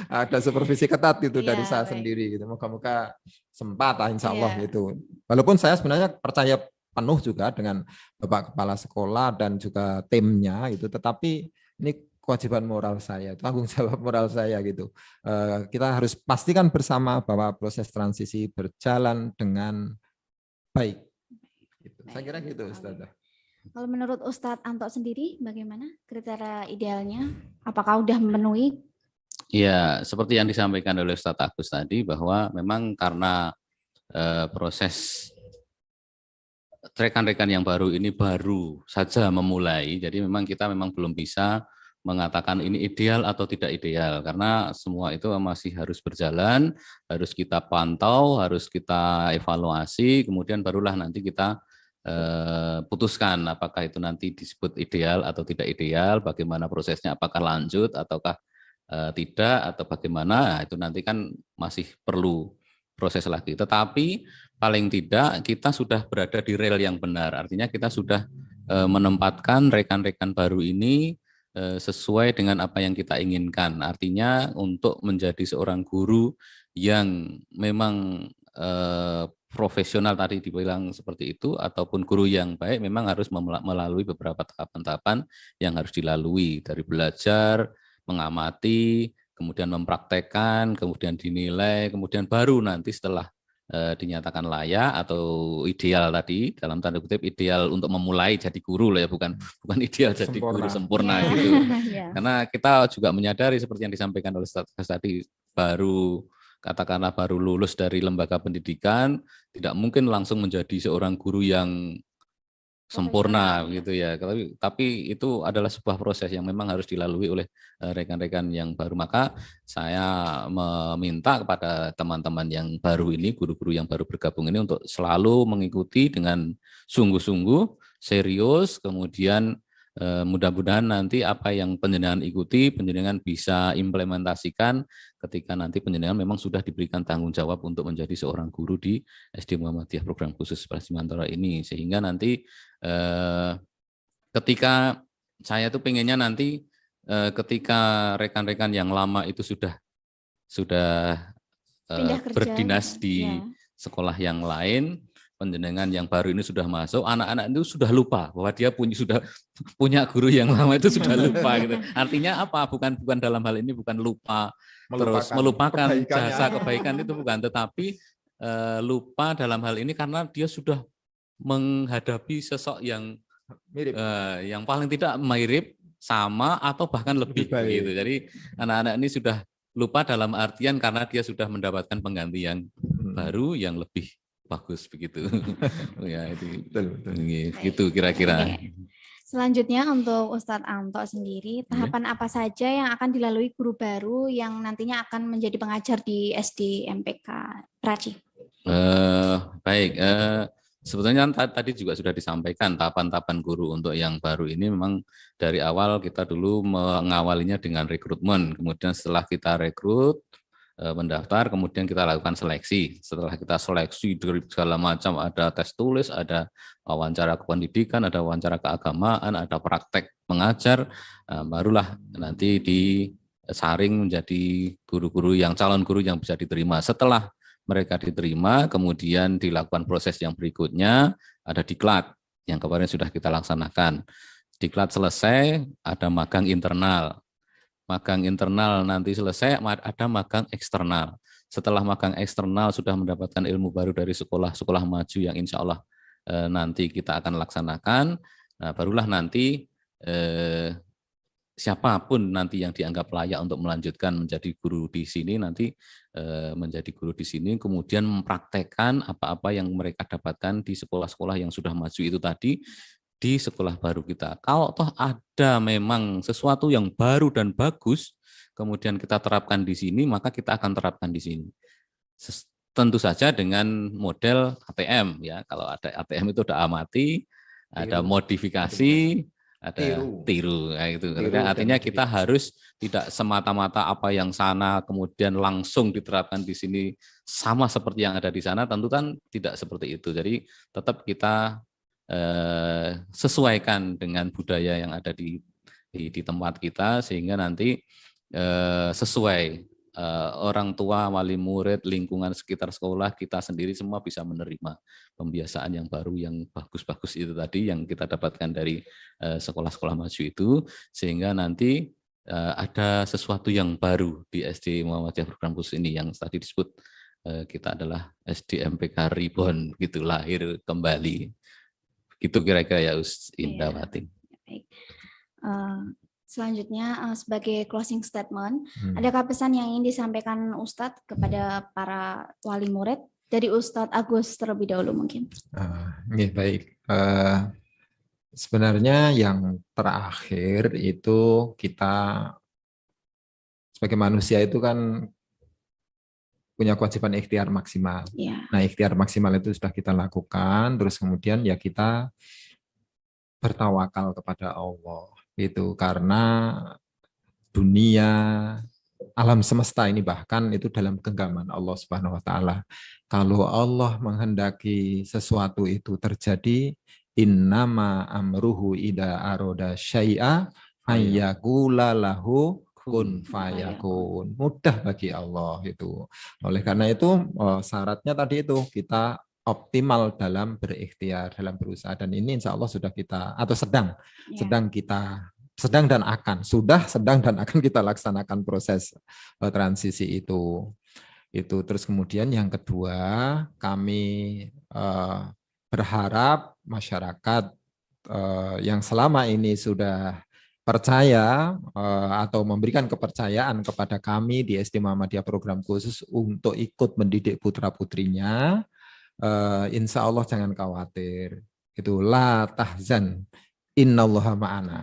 Ada supervisi ketat gitu Iya, dari saya baik. sendiri gitu. Moga-moga sempat lah insya Allah Iya. gitu. Walaupun saya sebenarnya percaya penuh juga dengan Bapak Kepala Sekolah dan juga timnya gitu, tetapi ini kewajiban moral saya, tanggung jawab moral saya gitu. Kita harus pastikan bersama bahwa proses transisi berjalan dengan baik. Gitu. Saya kira gitu, Ustazah. Kalau menurut Ustadz Anto sendiri, bagaimana kriteria idealnya? Apakah udah memenuhi? Ya, seperti yang disampaikan oleh Ustadz Agus tadi, bahwa memang karena proses rekan-rekan yang baru ini baru saja memulai, jadi memang kita memang belum bisa mengatakan ini ideal atau tidak ideal, karena semua itu masih harus berjalan, harus kita pantau, harus kita evaluasi, kemudian barulah nanti kita putuskan apakah itu nanti disebut ideal atau tidak ideal, bagaimana prosesnya, apakah lanjut ataukah tidak, atau bagaimana, itu nanti kan masih perlu proses lagi. Tetapi paling tidak kita sudah berada di rel yang benar, artinya kita sudah menempatkan rekan-rekan baru ini sesuai dengan apa yang kita inginkan. Artinya untuk menjadi seorang guru yang memang profesional tadi dibilang seperti itu, ataupun guru yang baik memang harus melalui beberapa tahapan-tahapan yang harus dilalui, dari belajar, mengamati, kemudian mempraktekkan, kemudian dinilai, kemudian baru nanti setelah dinyatakan layak atau ideal tadi, dalam tanda kutip ideal untuk memulai jadi guru lah ya, bukan ideal jadi guru sempurna Ya. gitu. Ya. Karena kita juga menyadari seperti yang disampaikan oleh Ustaz tadi, katakanlah baru lulus dari lembaga pendidikan, tidak mungkin langsung menjadi seorang guru yang sempurna gitu ya. Tapi itu adalah sebuah proses yang memang harus dilalui oleh rekan-rekan yang baru. Maka saya meminta kepada teman-teman yang baru ini, guru-guru yang baru bergabung ini, untuk selalu mengikuti dengan sungguh-sungguh, serius, kemudian mudah-mudahan nanti apa yang panjenengan ikuti, panjenengan bisa implementasikan ketika nanti panjenengan memang sudah diberikan tanggung jawab untuk menjadi seorang guru di SD Muhammadiyah Program Khusus Prasi Mantoro ini, sehingga nanti ketika saya tuh pengennya nanti ketika rekan-rekan yang lama itu sudah berdinas di sekolah yang lain, panjenengan yang baru ini sudah masuk, anak-anak itu sudah lupa bahwa dia sudah punya guru yang lama, itu sudah lupa gitu. Artinya apa? Bukan dalam hal ini bukan lupa terus melupakan jasa kebaikan itu, bukan, tetapi lupa dalam hal ini karena dia sudah menghadapi sosok yang mirip, yang paling tidak mirip, sama, atau bahkan lebih gitu. Jadi anak-anak ini sudah lupa dalam artian karena dia sudah mendapatkan pengganti yang baru yang lebih bagus begitu. Ya, itu gitu kira-kira. Selanjutnya untuk Ustadz Anto sendiri, tahapan apa saja yang akan dilalui guru baru yang nantinya akan menjadi pengajar di SD MPK Praci? Baik, sebetulnya tadi juga sudah disampaikan tahapan-tahapan guru untuk yang baru ini. Memang dari awal kita dulu mengawalinya dengan rekrutmen, kemudian setelah kita rekrut, mendaftar, kemudian kita lakukan seleksi. Setelah kita seleksi dari segala macam, ada tes tulis, ada wawancara kependidikan, ada wawancara keagamaan, ada praktek mengajar, barulah nanti disaring menjadi guru-guru yang calon guru yang bisa diterima. Setelah mereka diterima, kemudian dilakukan proses yang berikutnya, ada diklat yang kemarin sudah kita laksanakan. Diklat selesai, ada magang internal. Magang internal nanti selesai, ada magang eksternal. Setelah magang eksternal sudah mendapatkan ilmu baru dari sekolah-sekolah maju yang insya Allah nanti kita akan laksanakan, nah, barulah nanti siapapun nanti yang dianggap layak untuk melanjutkan menjadi guru di sini, nanti menjadi guru di sini, kemudian mempraktekkan apa-apa yang mereka dapatkan di sekolah-sekolah yang sudah maju itu tadi, di sekolah baru kita. Kalau toh ada memang sesuatu yang baru dan bagus, kemudian kita terapkan di sini, maka kita akan terapkan di sini. Tentu saja dengan model ATM ya. Kalau ada ATM itu ada amati, ada modifikasi, ada Tiru. tiru nah, itu. Tiru Artinya dan kita harus tidak semata-mata apa yang sana kemudian langsung diterapkan di sini sama seperti yang ada di sana, tentu kan tidak seperti itu. Jadi tetap kita sesuaikan dengan budaya yang ada di tempat kita sehingga nanti sesuai orang tua, wali murid, lingkungan sekitar sekolah, kita sendiri semua bisa menerima pembiasaan yang baru, yang bagus-bagus itu tadi yang kita dapatkan dari sekolah-sekolah maju itu, sehingga nanti ada sesuatu yang baru di SD Muhammadiyah Program Khusus ini yang tadi disebut kita adalah SD MPK Reborn, gitu, lahir kembali. Gitu kira-kira ya Indawati. Baik. Selanjutnya sebagai closing statement, adakah pesan yang ingin disampaikan Ustadz kepada para wali murid? Dari Ustadz Agus terlebih dahulu mungkin. Baik. Sebenarnya yang terakhir itu kita sebagai manusia itu kan punya kewajiban ikhtiar maksimal. Yeah. Nah, ikhtiar maksimal itu sudah kita lakukan, terus kemudian ya kita bertawakal kepada Allah. Itu karena dunia, alam semesta ini bahkan itu dalam genggaman Allah Subhanahu wa taala. Kalau Allah menghendaki sesuatu itu terjadi, innama amruhu ida aroda syai'a ayyaqula lahu kun fayakun. Mudah bagi Allah itu. Oleh karena itu syaratnya tadi itu kita optimal dalam berikhtiar, dalam berusaha, dan ini insya Allah sudah kita atau sedang dan akan kita laksanakan proses transisi itu. Terus kemudian yang kedua, kami berharap masyarakat yang selama ini sudah percaya atau memberikan kepercayaan kepada kami di SD Muhammadiyah Program Khusus untuk ikut mendidik putra-putrinya, insya Allah jangan khawatir. Itu la tahzan, innallaha ma'ana.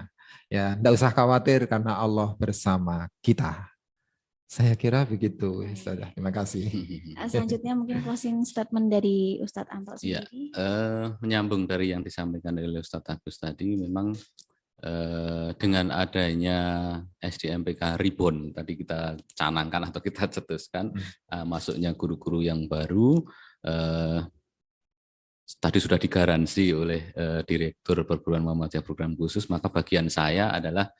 Ya, enggak usah khawatir karena Allah bersama kita. Saya kira begitu, Ustaz. Terima kasih. Selanjutnya mungkin closing statement dari Ustadz Anto sendiri. Menyambung dari yang disampaikan oleh Ustadz Agus tadi, memang dengan adanya SDMPK Reborn tadi kita canangkan atau kita cetuskan masuknya guru-guru yang baru, tadi sudah digaransi oleh Direktur Perguruan Muhammadiyah Program Khusus, maka bagian saya adalah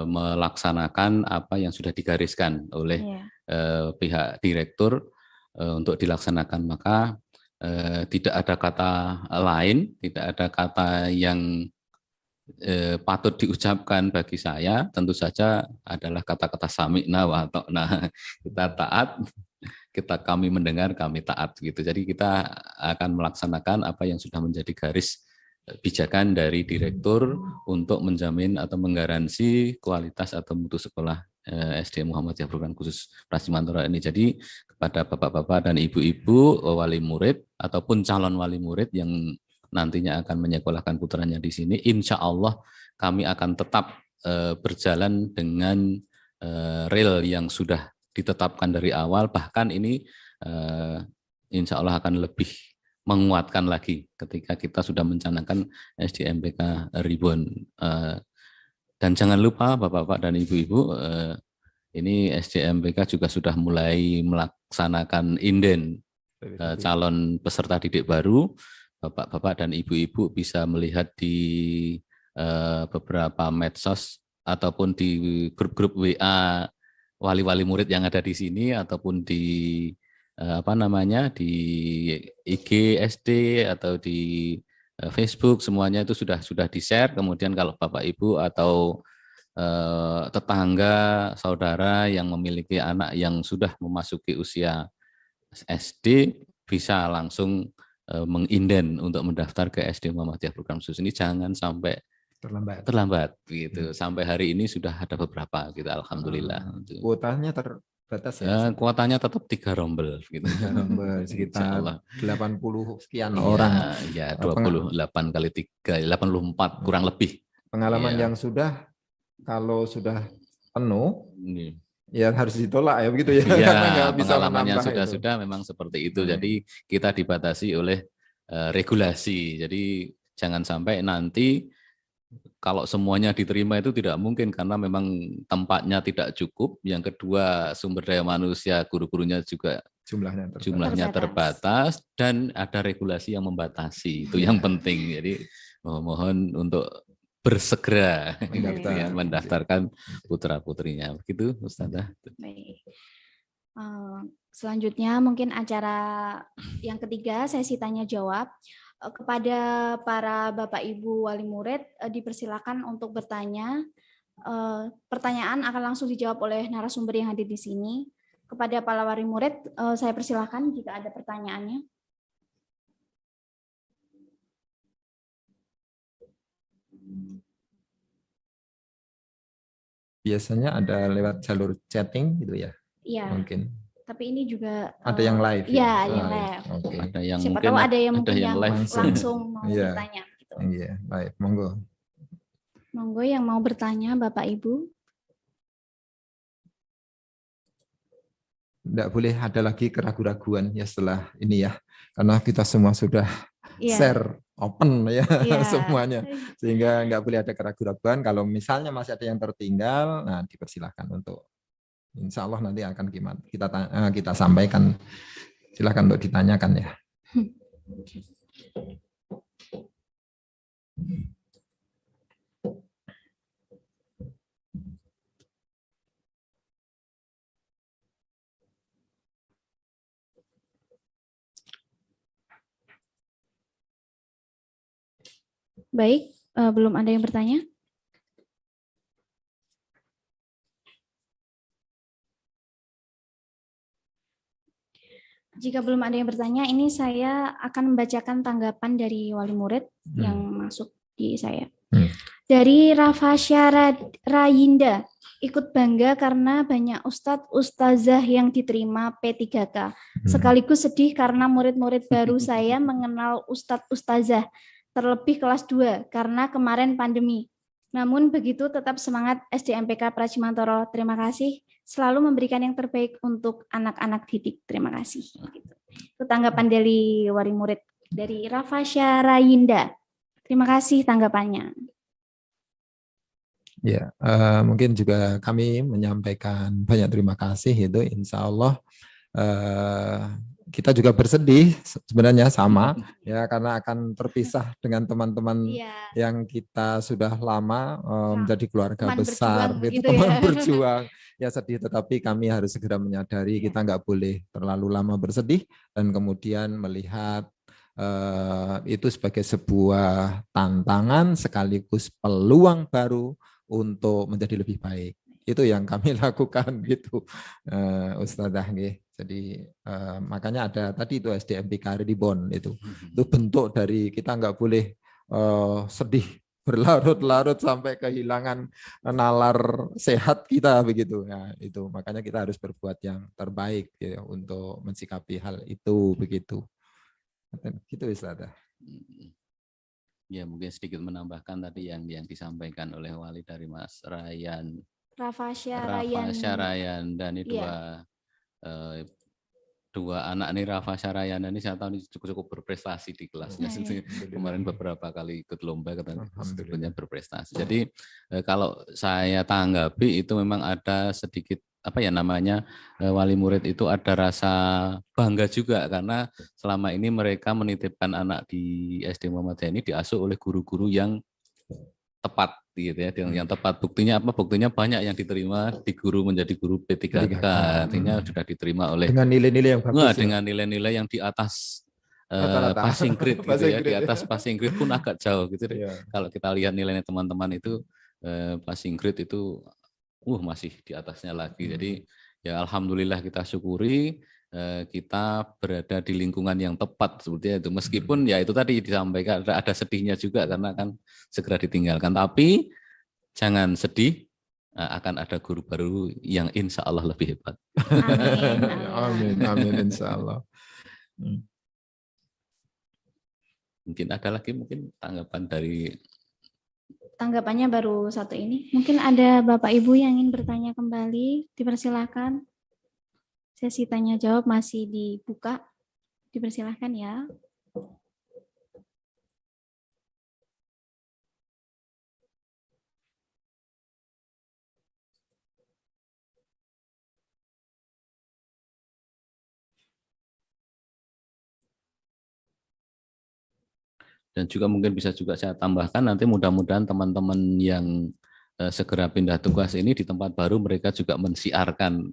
melaksanakan apa yang sudah digariskan oleh pihak direktur untuk dilaksanakan. Maka tidak ada kata lain, tidak ada kata yang patut diucapkan bagi saya, tentu saja adalah kata-kata sami'na wa ta'na. Kita taat, kami mendengar, kami taat gitu. Jadi kita akan melaksanakan apa yang sudah menjadi garis pijakan dari direktur untuk menjamin atau menggaransi kualitas atau mutu sekolah SD Muhammadiyah Program Khusus Prasimantoro ini. Jadi kepada bapak-bapak dan ibu-ibu wali murid ataupun calon wali murid yang nantinya akan menyekolahkan putranya di sini, insya Allah kami akan tetap berjalan dengan rel yang sudah ditetapkan dari awal, bahkan ini insya Allah akan lebih menguatkan lagi ketika kita sudah mencanangkan SDMPK Reborn. Dan jangan lupa Bapak-Bapak dan Ibu-Ibu, ini SDMPK juga sudah mulai melaksanakan inden calon peserta didik baru. Bapak-bapak dan ibu-ibu bisa melihat di beberapa medsos ataupun di grup-grup WA wali-wali murid yang ada di sini ataupun di di IG SD atau di Facebook, semuanya itu sudah di-share. Kemudian kalau Bapak Ibu atau tetangga, saudara yang memiliki anak yang sudah memasuki usia SD bisa langsung menginden untuk mendaftar ke SD Muhammadiyah Program Khusus ini, jangan sampai terlambat gitu. Sampai hari ini sudah ada beberapa gitu, alhamdulillah. Kuotanya terbatas ya? Kuotanya tetap 3 rombel gitu. 3 rombel sekitar 80 sekian orang. Ya, 28 kali 3, 84 kurang lebih. Pengalaman yang sudah, kalau sudah penuh, ya harus ditolak ya begitu ya. Iya, pengalamannya sudah memang seperti itu. Jadi kita dibatasi oleh regulasi. Jadi jangan sampai nanti kalau semuanya diterima itu tidak mungkin karena memang tempatnya tidak cukup. Yang kedua, sumber daya manusia guru-gurunya juga jumlahnya terbatas dan ada regulasi yang membatasi. Itu yang penting. Jadi mohon untuk bersegera mendaftarkan putra-putrinya. Begitu, Ustazah. Baik. Selanjutnya mungkin acara yang ketiga, sesi tanya jawab. Kepada para Bapak Ibu wali murid dipersilakan untuk bertanya. Pertanyaan akan langsung dijawab oleh narasumber yang hadir di sini. Kepada para wali murid saya persilakan jika ada pertanyaannya. Biasanya ada lewat jalur chatting gitu ya? Iya. Mungkin. Tapi ini juga ada yang live ya? Yang live. Okay. Ada yang siapa mungkin tahu ada yang mungkin yang langsung mau yeah. bertanya gitu. Iya, live. Monggo. Monggo yang mau bertanya Bapak Ibu. Tidak boleh ada lagi keraguan-raguan ya setelah ini ya. Karena kita semua sudah share open ya semuanya. Sehingga nggak boleh ada keraguan-raguan. Kalau misalnya masih ada yang tertinggal, nah dipersilahkan untuk insya Allah nanti akan kita sampaikan. Silakan untuk ditanyakan ya. Baik, belum ada yang bertanya? Jika belum ada yang bertanya, ini saya akan membacakan tanggapan dari wali murid yang masuk di saya. Dari Rafasya Rayinda, ikut bangga karena banyak ustadz ustazah yang diterima P3K. Sekaligus sedih karena murid-murid baru saya mengenal ustadz ustazah, terlebih kelas 2 karena kemarin pandemi. Namun begitu tetap semangat SDMPK Pracimantoro. Terima kasih. Selalu memberikan yang terbaik untuk anak-anak didik. Terima kasih. Itu tanggapan dari wali murid dari Rafasya Rayinda. Terima kasih tanggapannya. Ya, mungkin juga kami menyampaikan banyak terima kasih itu. Insya Allah kita juga bersedih sebenarnya sama ya karena akan terpisah dengan teman-teman yang kita sudah lama menjadi keluarga besar, itu teman berjuang. Ya sedih, tetapi kami harus segera menyadari kita nggak boleh terlalu lama bersedih dan kemudian melihat itu sebagai sebuah tantangan sekaligus peluang baru untuk menjadi lebih baik. Itu yang kami lakukan gitu, Ustazah. Jadi makanya ada tadi itu SDMPK Reborn itu bentuk dari kita nggak boleh sedih berlarut-larut sampai kehilangan nalar sehat kita begitu. Nah, itu makanya kita harus berbuat yang terbaik ya, untuk mensikapi hal itu begitu. Gitu Ustazah. Ya mungkin sedikit menambahkan tadi yang disampaikan oleh wali dari Mas Rafasya Rayan dan ini dua anak nih Rafasya Rayan ini saya tahu ini cukup berprestasi di kelasnya. Kemarin beberapa kali ikut lomba katanya berprestasi. Jadi kalau saya tanggapi itu memang ada sedikit wali murid itu ada rasa bangga juga karena selama ini mereka menitipkan anak di SD Muhammadiyah ini diasuh oleh guru-guru yang tepat gitu ya, yang tepat. Buktinya apa? Buktinya banyak yang diterima di guru menjadi guru P3K. Artinya sudah diterima oleh dengan nilai-nilai yang bagus. Dengan nilai-nilai yang di atas passing grade gitu ya, di atas passing grade pun agak jauh gitu. Kalau kita lihat nilainya teman-teman itu passing grade itu masih di atasnya lagi. Jadi ya alhamdulillah kita syukuri kita berada di lingkungan yang tepat seperti itu. Meskipun ya itu tadi disampaikan ada sedihnya juga karena kan segera ditinggalkan. Tapi jangan sedih, akan ada guru baru yang insya Allah lebih hebat. Amin, insya Allah. Mungkin ada lagi tanggapan dari. Tanggapannya baru satu ini. Mungkin ada Bapak Ibu yang ingin bertanya kembali, dipersilakan. Sesi tanya jawab masih dibuka, dipersilakan ya. Dan juga mungkin bisa juga saya tambahkan nanti mudah-mudahan teman-teman yang segera pindah tugas ini di tempat baru mereka juga mensiarkan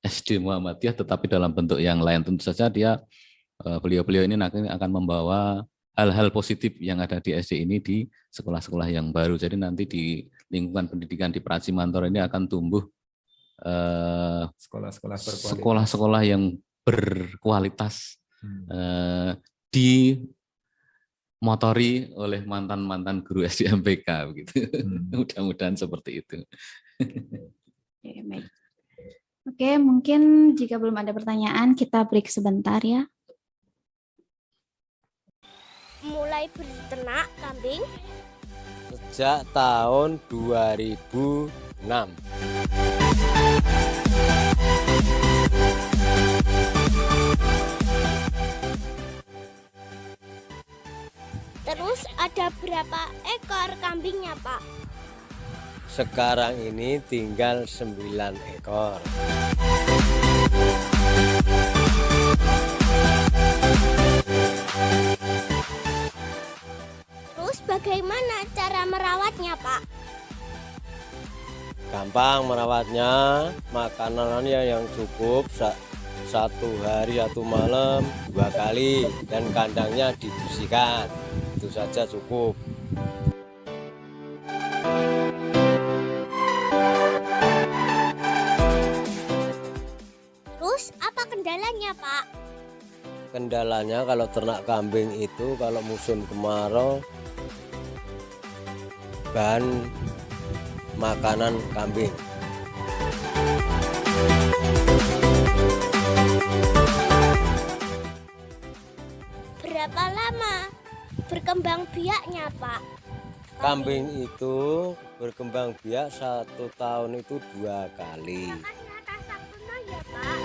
SD Muhammadiyah tetapi dalam bentuk yang lain. Tentu saja beliau-beliau ini nanti akan membawa hal-hal positif yang ada di SD ini di sekolah-sekolah yang baru. Jadi nanti di lingkungan pendidikan di Praci Mantoro ini akan tumbuh sekolah-sekolah yang berkualitas, dimotori oleh mantan-mantan guru SD MPK begitu. Mudah-mudahan seperti itu. Oke, baik. Oke, mungkin jika belum ada pertanyaan kita break sebentar ya. Mulai berternak kambing sejak tahun 2006. Terus ada berapa ekor kambingnya, Pak? Sekarang ini tinggal 9 ekor. Terus bagaimana cara merawatnya, Pak? Gampang merawatnya, makanannya yang cukup satu hari satu malam 2 kali dan kandangnya dibersihkan. Itu saja cukup. Terus apa kendalanya, Pak? Kendalanya kalau ternak kambing itu kalau musim kemarau bahan makanan kambing. Berapa lama berkembang biaknya, Pak? Kambing itu berkembang biak 1 tahun itu 2 kali. Kasih atas Sakuna ya, Pak.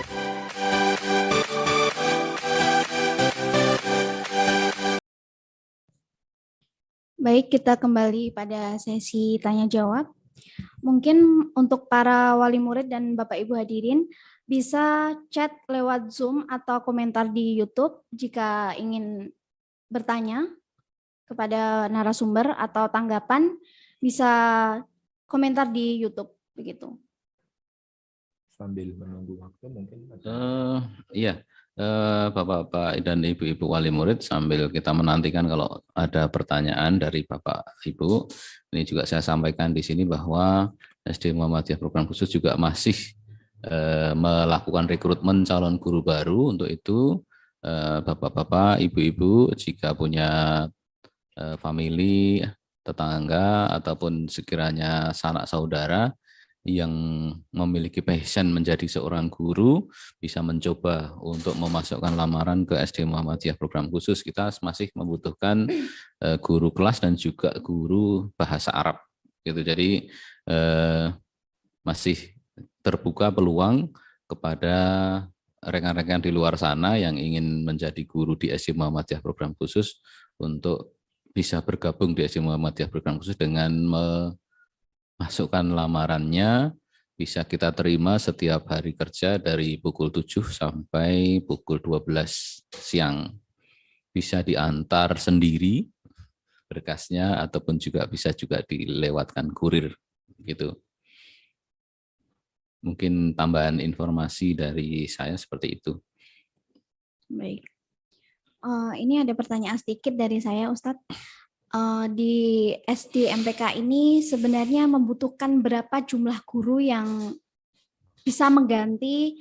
Baik, kita kembali pada sesi tanya jawab. Mungkin untuk para wali murid dan Bapak Ibu hadirin bisa chat lewat Zoom atau komentar di YouTube jika ingin bertanya kepada narasumber atau tanggapan, bisa komentar di YouTube begitu. Sambil menunggu waktu mungkin. Iya, Bapak-Bapak dan Ibu-Ibu wali murid sambil kita menantikan kalau ada pertanyaan dari Bapak Ibu. Ini juga saya sampaikan di sini bahwa SD Muhammadiyah Program Khusus juga masih melakukan rekrutmen calon guru baru. Untuk itu Bapak-Bapak, Ibu-Ibu jika punya famili, tetangga ataupun sekiranya sanak saudara yang memiliki passion menjadi seorang guru bisa mencoba untuk memasukkan lamaran ke SD Muhammadiyah Program Khusus. Kita masih membutuhkan guru kelas dan juga guru bahasa Arab gitu. Jadi masih terbuka peluang kepada rekan-rekan di luar sana yang ingin menjadi guru di SD Muhammadiyah Program Khusus untuk bisa bergabung di SD Muhammadiyah Program Khusus dengan masukkan lamarannya. Bisa kita terima setiap hari kerja dari pukul 7 sampai pukul 12 siang. Bisa diantar sendiri berkasnya ataupun juga bisa juga dilewatkan kurir gitu. Mungkin tambahan informasi dari saya seperti itu. Baik. Ini ada pertanyaan sedikit dari saya, Ustadz. Di SD MPK ini sebenarnya membutuhkan berapa jumlah guru yang bisa mengganti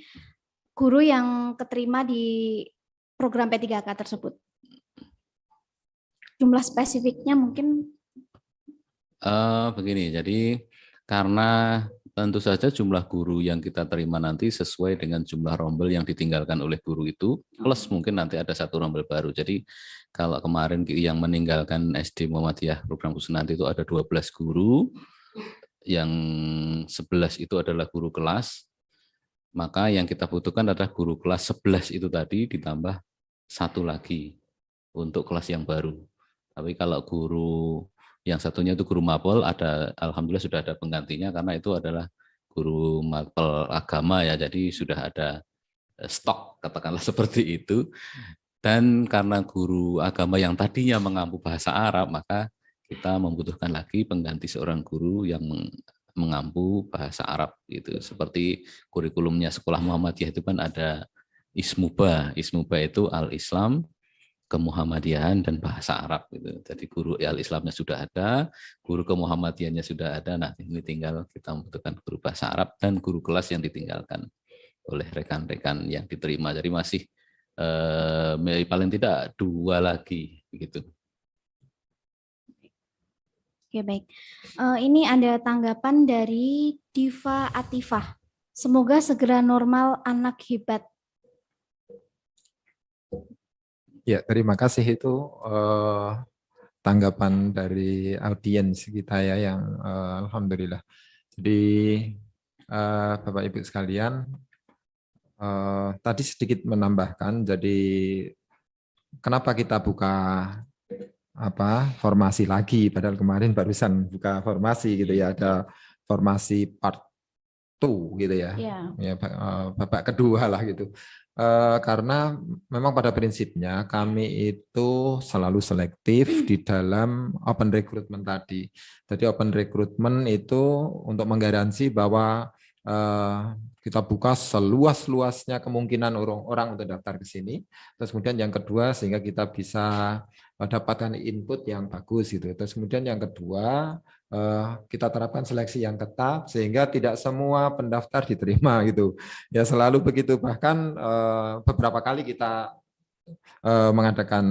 guru yang keterima di program P3K tersebut? Jumlah spesifiknya mungkin? Begini, jadi karena tentu saja jumlah guru yang kita terima nanti sesuai dengan jumlah rombel yang ditinggalkan oleh guru itu, plus mungkin nanti ada 1 rombel baru. Jadi kalau kemarin yang meninggalkan SD Muhammadiyah Program Khusus nanti itu ada 12 guru, yang 11 itu adalah guru kelas, maka yang kita butuhkan adalah guru kelas 11 itu tadi ditambah 1 lagi untuk kelas yang baru. Tapi kalau guru yang satunya itu guru mapel, alhamdulillah sudah ada penggantinya karena itu adalah guru mapel agama ya, jadi sudah ada stok katakanlah seperti itu. Dan karena guru agama yang tadinya mengampu bahasa Arab, maka kita membutuhkan lagi pengganti seorang guru yang mengampu bahasa Arab gitu. Seperti kurikulumnya sekolah Muhammadiyah itu kan ada Ismuba. Ismuba itu Al-Islam, Kemuhammadiyahan dan bahasa Arab gitu. Jadi guru Al-Islamnya sudah ada, guru Kemuhammadiyahnya sudah ada. Nah, ini tinggal kita membutuhkan guru bahasa Arab dan guru kelas yang ditinggalkan oleh rekan-rekan yang diterima. Jadi masih paling tidak 2 lagi begitu. Oke, baik. Ini ada tanggapan dari Diva Atifah. Semoga segera normal, anak hebat. Ya, terima kasih itu tanggapan dari audiens kita ya yang alhamdulillah. Jadi Bapak Ibu sekalian, tadi sedikit menambahkan, jadi kenapa kita buka formasi lagi, padahal kemarin barusan buka formasi gitu ya, ada formasi part 2 gitu ya, ya babak kedua lah gitu. Karena memang pada prinsipnya kami itu selalu selektif di dalam open recruitment tadi. Jadi open recruitment itu untuk menggaransi bahwa kita buka seluas-luasnya kemungkinan orang untuk daftar ke sini. Terus kemudian yang kedua sehingga kita bisa dapatkan input yang bagus gitu. Terus kemudian yang kedua kita terapkan seleksi yang ketat sehingga tidak semua pendaftar diterima gitu. Ya selalu begitu. Bahkan beberapa kali kita mengadakan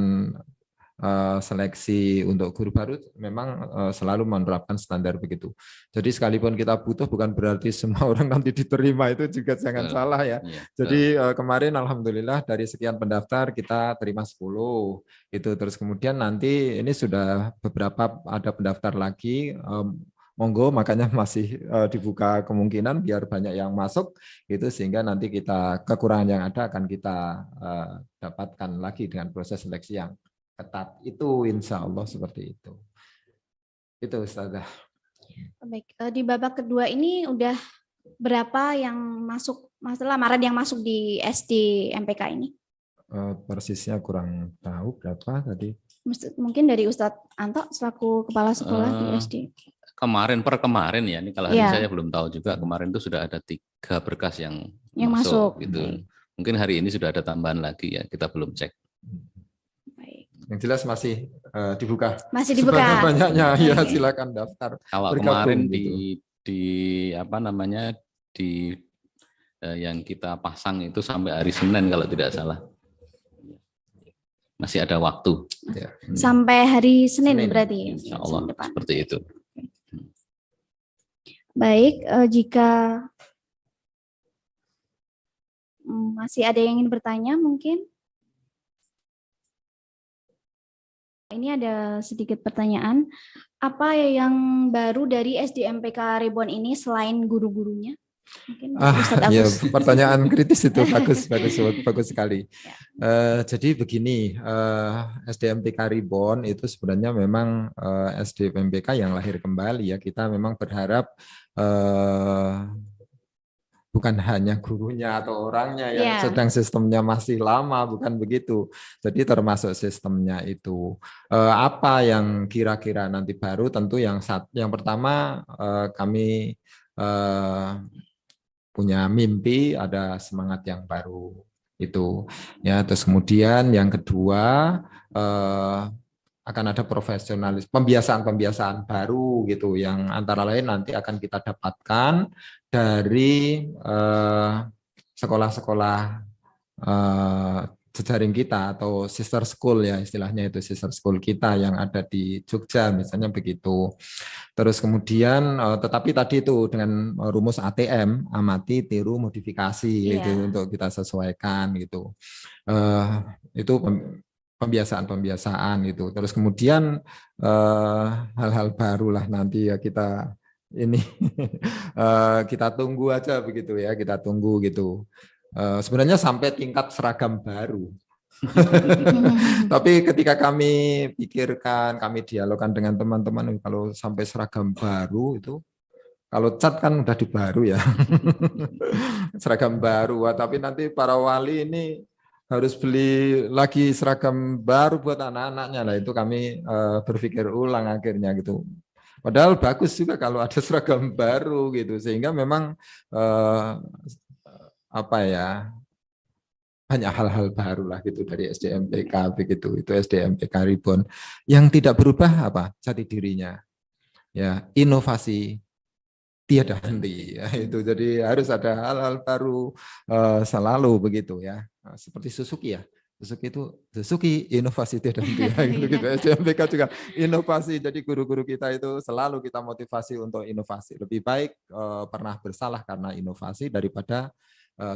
seleksi untuk guru baru memang selalu menerapkan standar begitu. Jadi sekalipun kita butuh bukan berarti semua orang nanti diterima, itu juga jangan salah ya. Jadi kemarin alhamdulillah dari sekian pendaftar kita terima 10 itu. Terus kemudian nanti ini sudah beberapa ada pendaftar lagi, monggo, makanya masih dibuka kemungkinan biar banyak yang masuk gitu, sehingga nanti kita kekurangan yang ada akan kita dapatkan lagi dengan proses seleksi yang ketat itu, insya Allah seperti itu. Itu Ustazah. Baik, di babak kedua ini udah berapa yang masuk, masalah lamaran yang masuk di SD MPK ini? Persisnya kurang tahu berapa tadi. Mungkin dari Ustadz Anto selaku kepala sekolah di SD. Kemarin ya, ini kalau hari saya belum tahu juga. Kemarin itu sudah ada 3 berkas yang masuk gitu. Mungkin hari ini sudah ada tambahan lagi ya, kita belum cek. Yang jelas masih dibuka. Masih dibuka. Banyaknya ya silakan daftar. Kalau kemarin gitu. Yang kita pasang itu sampai hari Senin kalau tidak salah. Masih ada waktu. Sampai hari Senin berarti. Insya Allah seperti itu. Baik, jika masih ada yang ingin bertanya mungkin. Ini ada sedikit pertanyaan. Apa yang baru dari SD MPK Reborn ini selain guru-gurunya? Mungkin ya, pertanyaan kritis itu bagus sekali. Jadi begini, SD MPK Reborn itu sebenarnya memang SD MPK yang lahir kembali ya. Kita memang berharap bukan hanya gurunya atau orangnya yang sedang sistemnya masih lama, bukan begitu. Jadi termasuk sistemnya itu. Apa yang kira-kira nanti baru? Tentu yang pertama kami punya mimpi, ada semangat yang baru itu. Ya, terus kemudian yang kedua akan ada profesionalis, pembiasaan baru gitu yang antara lain nanti akan kita dapatkan dari sekolah-sekolah jejaring kita atau sister school ya, istilahnya itu sister school kita yang ada di Jogja misalnya begitu. Terus kemudian tetapi tadi itu dengan rumus ATM, amati, tiru, modifikasi itu untuk kita sesuaikan gitu. Itu pembiasaan gitu. Terus kemudian hal-hal barulah nanti ya kita ini kita tunggu aja begitu ya, kita tunggu gitu. Sebenarnya sampai tingkat seragam baru. Tapi ketika kami pikirkan, kami dialogkan dengan teman-teman, kalau sampai seragam baru itu, kalau cat kan udah di baru ya, seragam baru. Tapi nanti para wali ini harus beli lagi seragam baru buat anak-anaknya lah, itu kami berpikir ulang akhirnya gitu. Padahal bagus juga kalau ada seragam baru gitu, sehingga memang apa ya, banyak hal-hal baru lah gitu dari SDMPK begitu. Itu SDMPK Reborn. Yang tidak berubah apa? Jati dirinya. Ya, inovasi tiada henti ya, itu. Jadi harus ada hal-hal baru selalu begitu ya. Seperti Suzuki ya. Suzuki inovasi tiada henti ya, gitu. SDMPK juga inovasi. Jadi guru-guru kita itu selalu kita motivasi untuk inovasi. Lebih baik pernah bersalah karena inovasi daripada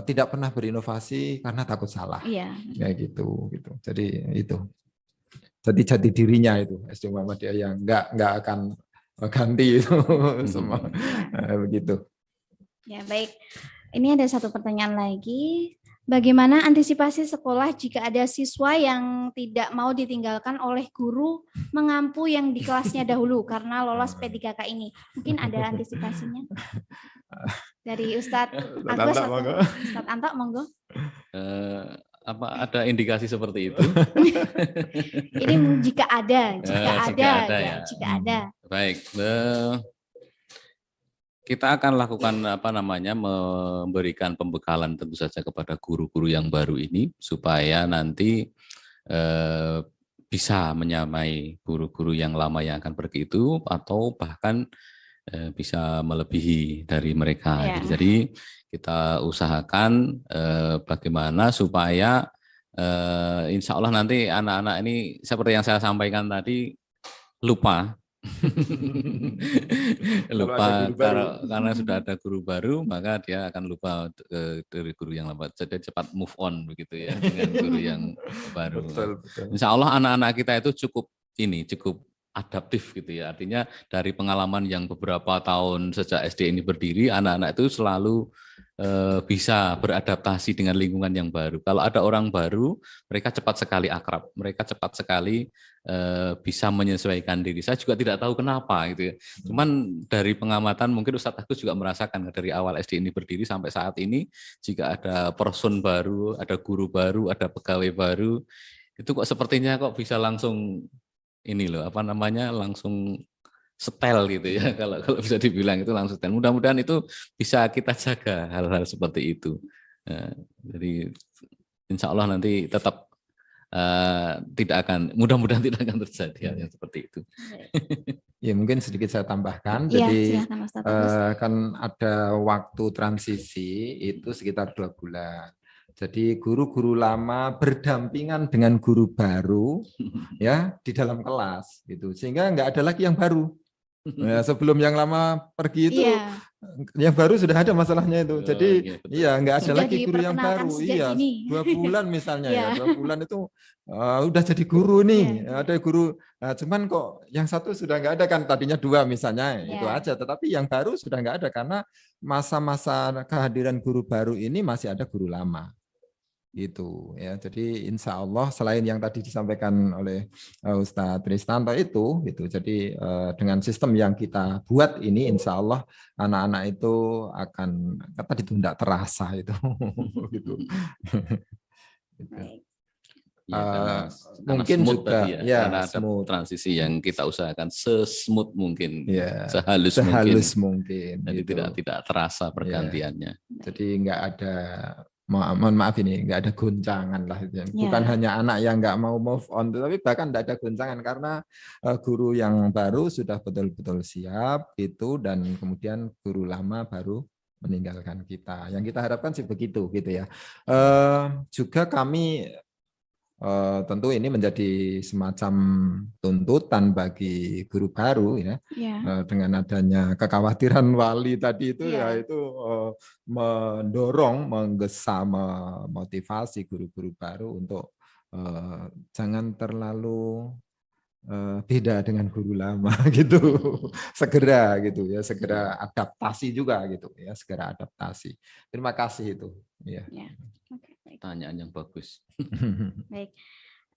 tidak pernah berinovasi karena takut salah. Iya. Ya gitu. Jadi itu. Jadi jati dirinya itu SD Muhammadiyah yang nggak akan ganti itu semua begitu. Ya, baik. Ini ada satu pertanyaan lagi. Bagaimana antisipasi sekolah jika ada siswa yang tidak mau ditinggalkan oleh guru mengampu yang di kelasnya dahulu karena lolos P3K ini? Mungkin ada antisipasinya? Dari Ustadz Agus atau Ustadz Anto, monggo. Apa ada indikasi seperti itu? Ini jika ada. Jika ada. Baik. Kita akan lakukan memberikan pembekalan tentu saja kepada guru-guru yang baru ini supaya nanti bisa menyamai guru-guru yang lama yang akan pergi itu atau bahkan bisa melebihi dari mereka. Ya. Jadi kita usahakan bagaimana supaya insya Allah nanti anak-anak ini seperti yang saya sampaikan tadi lupa. Karena sudah ada guru baru, maka dia akan lupa dari guru yang lama. Jadi cepat move on begitu ya dengan guru yang baru. Betul. Insya Allah anak-anak kita itu cukup adaptif gitu ya. Artinya dari pengalaman yang beberapa tahun sejak SD ini berdiri, anak-anak itu selalu bisa beradaptasi dengan lingkungan yang baru. Kalau ada orang baru, mereka cepat sekali akrab, mereka cepat sekali bisa menyesuaikan diri. Saya juga tidak tahu kenapa gitu ya. Cuman dari pengamatan mungkin Ustadz Agus juga merasakan dari awal SD ini berdiri sampai saat ini, jika ada person baru, ada guru baru, ada pegawai baru, itu kok sepertinya kok bisa langsung langsung setel gitu ya, kalau bisa dibilang itu langsung setel. Mudah-mudahan itu bisa kita jaga hal-hal seperti itu. Jadi insya Allah nanti tetap mudah-mudahan tidak akan terjadi hal yang seperti itu. Ya mungkin sedikit saya tambahkan. Jadi kan ada waktu transisi itu sekitar 2 bulan. Jadi guru-guru lama berdampingan dengan guru baru ya di dalam kelas gitu, sehingga nggak ada lagi yang baru. Ya, sebelum yang lama pergi itu, yang baru sudah ada masalahnya itu. Jadi nggak ada lagi guru yang baru. 2 bulan misalnya ya, 2 bulan itu udah jadi guru nih, ada guru. Nah, cuman kok yang satu sudah nggak ada kan, tadinya 2 misalnya itu aja. Tetapi yang baru sudah nggak ada karena masa-masa kehadiran guru baru ini masih ada guru lama. Gitu ya. Jadi insya Allah selain yang tadi disampaikan oleh Ustadz Tristanto itu gitu. Jadi dengan sistem yang kita buat ini insya Allah anak-anak itu akan tadi itu tidak terasa itu gitu. Karena mungkin juga karena ada transisi yang kita usahakan sesmooth mungkin, sehalus mungkin. Jadi gitu. tidak terasa pergantiannya. Jadi nggak ada, mohon maaf ini, nggak ada goncangan lah. Bukan hanya anak yang nggak mau move on, tapi bahkan nggak ada goncangan karena guru yang baru sudah betul-betul siap itu, dan kemudian guru lama baru meninggalkan kita. Yang kita harapkan sih begitu gitu ya. Juga kami tentu ini menjadi semacam tuntutan bagi guru baru ya, dengan adanya kekhawatiran wali tadi itu itu mendorong, menggesa, memotivasi guru-guru baru untuk jangan terlalu beda dengan guru lama gitu, segera adaptasi juga gitu ya, segera adaptasi. Terima kasih itu ya. Pertanyaan yang bagus. Baik.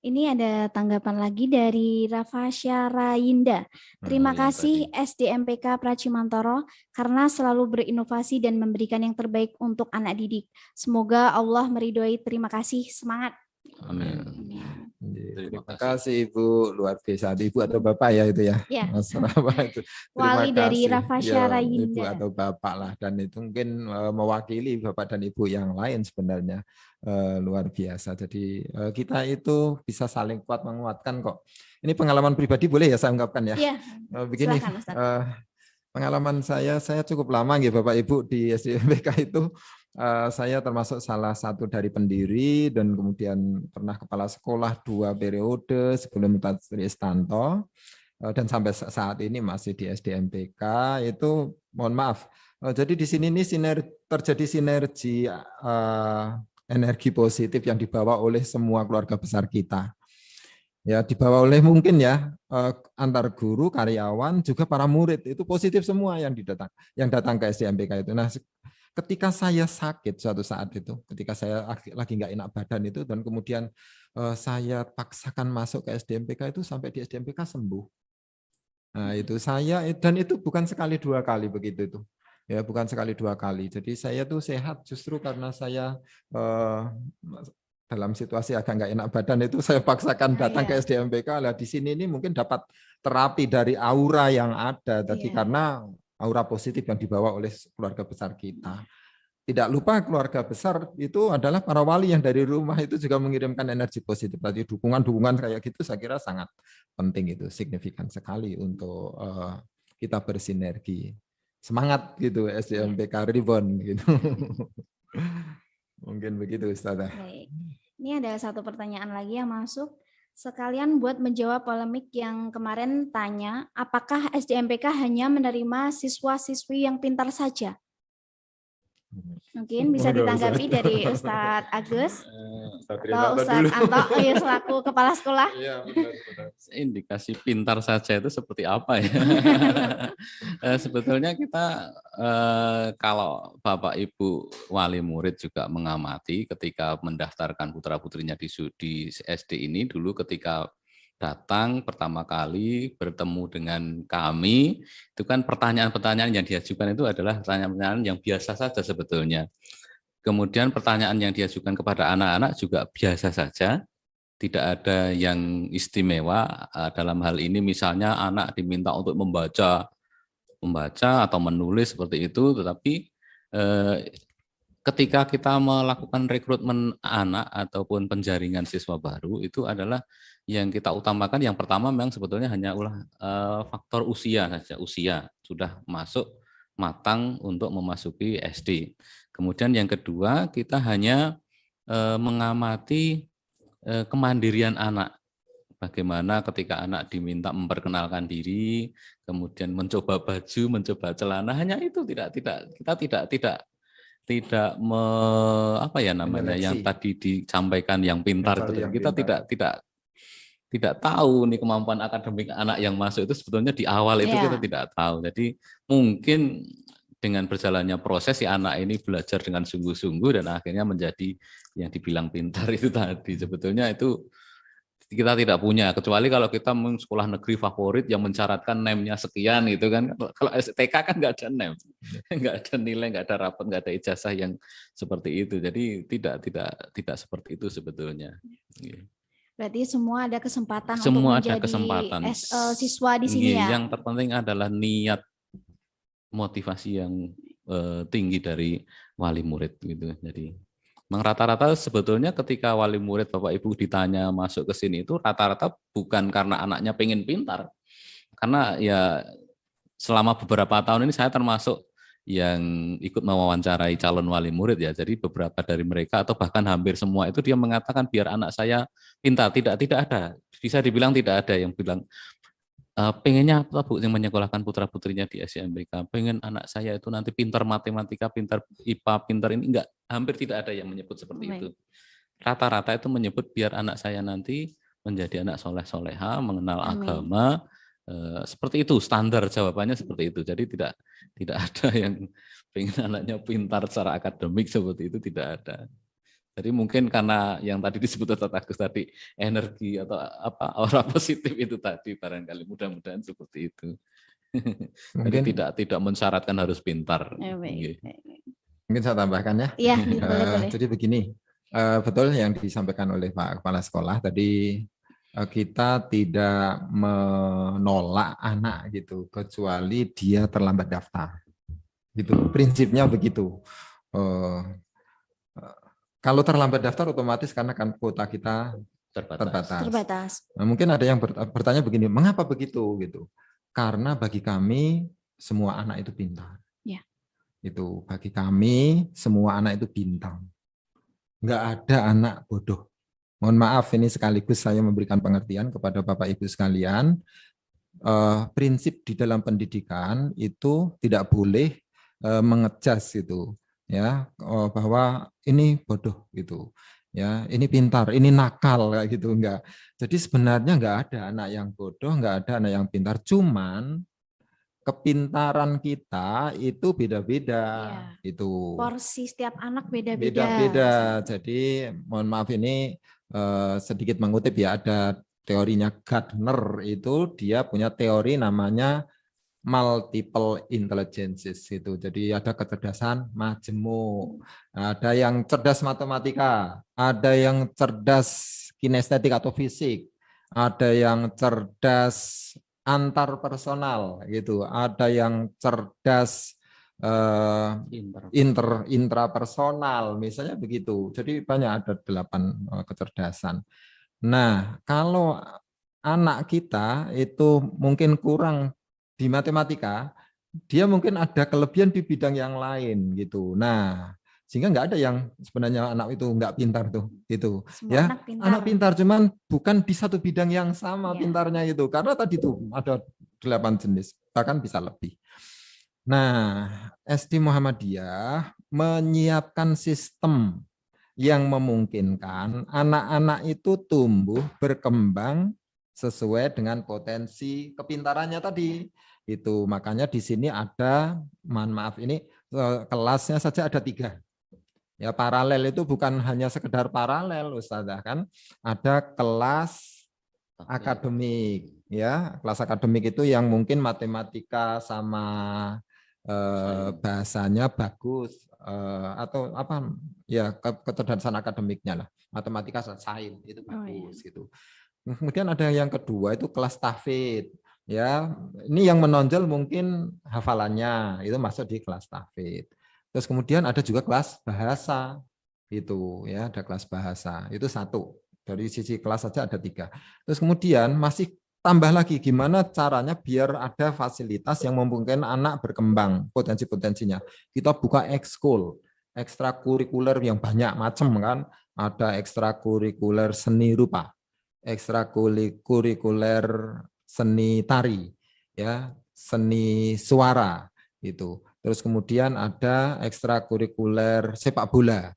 Ini ada tanggapan lagi dari Rafa Syarayinda. Terima kasih SDMPK Pracimantoro karena selalu berinovasi dan memberikan yang terbaik untuk anak didik. Semoga Allah meridhoi. Terima kasih, semangat. Amin. Terima kasih Ibu, luar biasa. Ibu atau Bapak ya itu ya? Ya. Mas Rama itu. Terima Wali dari kasih. Rafa Ya, Syarayinda. Ibu atau Bapak lah, dan itu mungkin mewakili Bapak dan Ibu yang lain sebenarnya. Luar biasa. Jadi kita itu bisa saling kuat menguatkan kok. Ini pengalaman pribadi boleh ya saya ungkapkan ya? Iya. Begini, Silakan, Ustaz. pengalaman saya cukup lama gitu Bapak Ibu di SDMPK itu. Saya termasuk salah satu dari pendiri dan kemudian pernah kepala sekolah 2 periode sebelum Tri Istanto, dan sampai saat ini masih di SDMPK. Itu mohon maaf. Jadi di sini ini terjadi sinergi energi positif yang dibawa oleh semua keluarga besar kita. Ya, dibawa oleh mungkin ya antar guru, karyawan, juga para murid, itu positif semua yang datang ke SDMPK itu. Nah, ketika saya sakit suatu saat itu, ketika saya lagi nggak enak badan itu, dan kemudian saya paksakan masuk ke SDMPK itu, sampai di SDMPK sembuh. Nah itu saya, dan itu bukan sekali 2 kali begitu itu. Ya, bukan sekali 2 kali. Jadi saya tuh sehat justru karena saya dalam situasi agak nggak enak badan itu, saya paksakan datang ke SDMPK. Lah di sini ini mungkin dapat terapi dari aura yang ada tadi, karena aura positif yang dibawa oleh keluarga besar kita. Tidak lupa keluarga besar itu adalah para wali yang dari rumah itu juga mengirimkan energi positif. Tadi dukungan-dukungan kayak gitu saya kira sangat penting, itu signifikan sekali untuk kita bersinergi. Semangat gitu SDMPK Reborn gitu. Mungkin begitu Ustazah. Baik. Ini ada satu pertanyaan lagi yang masuk. Sekalian buat menjawab polemik yang kemarin tanya, apakah SDMPK hanya menerima siswa-siswi yang pintar saja? Mungkin bisa ditanggapi dari Ustadz Agus atau Ustadz Anto ya, selaku kepala sekolah. Iya, benar. Indikasi pintar saja itu seperti apa ya? Sebetulnya kita kalau Bapak Ibu wali murid juga mengamati ketika mendaftarkan putra-putrinya di SD ini dulu, ketika datang pertama kali bertemu dengan kami, itu kan pertanyaan-pertanyaan yang diajukan itu adalah pertanyaan-pertanyaan yang biasa saja sebetulnya. Kemudian pertanyaan yang diajukan kepada anak-anak juga biasa saja, tidak ada yang istimewa. Dalam hal ini misalnya anak diminta untuk membaca atau menulis seperti itu, tetapi ketika kita melakukan rekrutmen anak ataupun penjaringan siswa baru, itu adalah yang kita utamakan, yang pertama memang sebetulnya hanya faktor usia saja. Usia sudah masuk matang untuk memasuki SD. Kemudian yang kedua, kita hanya mengamati kemandirian anak. Bagaimana ketika anak diminta memperkenalkan diri, kemudian mencoba baju, mencoba celana, hanya itu. Kita tidak yang tadi disampaikan yang pintar itu. Kita tidak tahu nih kemampuan akademik anak yang masuk itu sebetulnya di awal itu kita tidak tahu. Jadi mungkin dengan berjalannya proses si anak ini belajar dengan sungguh-sungguh dan akhirnya menjadi yang dibilang pintar itu tadi. Sebetulnya itu kita tidak punya, kecuali kalau kita sekolah negeri favorit yang mensyaratkan NEM-nya sekian itu kan. Kalau STK kan nggak ada NEM, nggak ada nilai, nggak ada rapot, nggak ada ijazah yang seperti itu. Jadi tidak seperti itu sebetulnya. Berarti semua ada kesempatan semua untuk ada kesempatan. Siswa di sini ya. Yang terpenting adalah niat, motivasi yang tinggi dari wali murid gitu. Jadi rata-rata sebetulnya ketika wali murid Bapak Ibu ditanya masuk ke sini itu rata-rata bukan karena anaknya pengen pintar. Karena ya selama beberapa tahun ini saya termasuk yang ikut mewawancarai calon wali murid ya. Jadi beberapa dari mereka atau bahkan hampir semua itu dia mengatakan biar anak saya pintar. Tidak ada. Bisa dibilang tidak ada yang bilang pengennya apa Bu yang menyekolahkan putra-putrinya di SDMPK. Pengen anak saya itu nanti pintar matematika, pintar IPA, pintar ini. Enggak, hampir tidak ada yang menyebut seperti itu. Rata-rata itu menyebut biar anak saya nanti menjadi anak soleh-soleha, mengenal agama. Seperti itu, standar jawabannya seperti itu. Jadi tidak ada yang pengen anaknya pintar secara akademik seperti itu, tidak ada. Jadi mungkin karena yang tadi disebut Ustaz Agus tadi, energi atau aura positif itu tadi barangkali, mudah-mudahan seperti itu. Jadi tidak mensyaratkan harus pintar. Mungkin saya tambahkan ya. Iya, boleh. Jadi begini, Betul yang disampaikan oleh Pak Kepala Sekolah tadi, kita tidak menolak anak gitu kecuali dia terlambat daftar. Gitu. Prinsipnya begitu. Kalau terlambat daftar otomatis karena kan kuota kita terbatas. Nah, mungkin ada yang bertanya begini, mengapa begitu gitu? Karena bagi kami semua anak itu pintar. Ya. Itu bagi kami semua anak itu bintang. Nggak ada anak bodoh. Mohon maaf ini sekaligus saya memberikan pengertian kepada Bapak Ibu sekalian. Prinsip di dalam pendidikan itu tidak boleh mengejas gitu ya, bahwa ini bodoh gitu ya, ini pintar, ini nakal kayak gitu, enggak. Jadi sebenarnya enggak ada anak yang bodoh, enggak ada anak yang pintar, cuman kepintaran kita itu beda-beda ya. Itu porsi setiap anak beda-beda. Beda-beda. Jadi mohon maaf ini sedikit mengutip ya, ada teorinya Gardner, itu dia punya teori namanya multiple intelligences itu. Jadi ada kecerdasan majemuk, ada yang cerdas matematika, ada yang cerdas kinestetik atau fisik, ada yang cerdas antar personal gitu, ada yang cerdas intrapersonal misalnya begitu. Jadi banyak, ada 8 kecerdasan. Nah, kalau anak kita itu mungkin kurang di matematika, dia mungkin ada kelebihan di bidang yang lain gitu. Nah, sehingga nggak ada yang sebenarnya anak itu nggak pintar tuh gitu. Semua ya, anak pintar cuman bukan di satu bidang yang sama pintarnya itu. Karena tadi tuh ada 8 jenis, bahkan bisa lebih. Nah, SD Muhammadiyah menyiapkan sistem yang memungkinkan anak-anak itu tumbuh berkembang sesuai dengan potensi kepintarannya tadi. Itu makanya di sini ada, mohon maaf ini kelasnya saja ada 3. Ya, paralel itu bukan hanya sekedar paralel Ustazah, kan ada kelas akademik ya. Kelas akademik itu yang mungkin matematika sama bahasanya bagus, atau apa ya, kecerdasan akademiknya lah, matematika sains itu bagus gitu. Kemudian ada yang kedua itu kelas tahfidz ya, ini yang menonjol mungkin hafalannya, itu masuk di kelas tahfidz. Terus kemudian ada juga kelas bahasa itu ya, ada kelas bahasa itu 1, dari sisi kelas saja ada 3. Terus kemudian masih tambah lagi gimana caranya biar ada fasilitas yang memungkinkan anak berkembang potensi-potensinya. Kita buka ekskul, ekstrakurikuler yang banyak macam kan. Ada ekstrakurikuler seni rupa, ekstrakurikuler seni tari, ya, seni suara itu. Terus kemudian ada ekstrakurikuler sepak bola.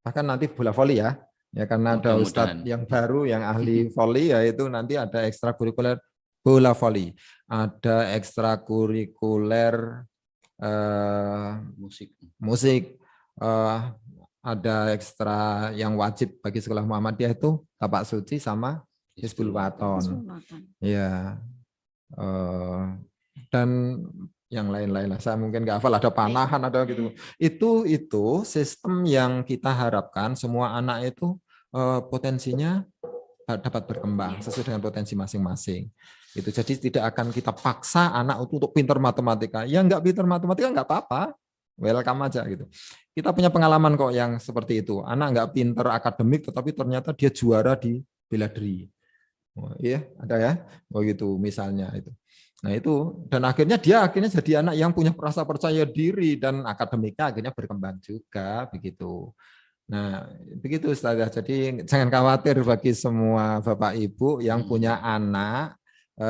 Bahkan nanti bola voli ya. Ya, karena ada Ustadz yang baru yang ahli voli, yaitu nanti ada ekstrakurikuler bola voli, ada ekstrakurikuler musik, ada ekstra yang wajib bagi sekolah Muhammadiyah itu tapak suci sama Hizbul Waton. Ya, dan yang lain-lain lah, saya mungkin nggak hafal, ada panahan, ada gitu. Itu sistem yang kita harapkan semua anak itu potensinya dapat berkembang sesuai dengan potensi masing-masing. Itu jadi tidak akan kita paksa anak untuk pintar matematika. Ya nggak pintar matematika nggak apa-apa, welcome aja gitu. Kita punya pengalaman kok yang seperti itu. Anak nggak pintar akademik, tetapi ternyata dia juara di bela diri. Oh, iya, ada ya. Oh gitu misalnya itu. Nah itu, dan akhirnya dia jadi anak yang punya rasa percaya diri dan akademiknya akhirnya berkembang juga begitu. Nah begitu Ustazah, jadi jangan khawatir bagi semua Bapak Ibu yang punya anak,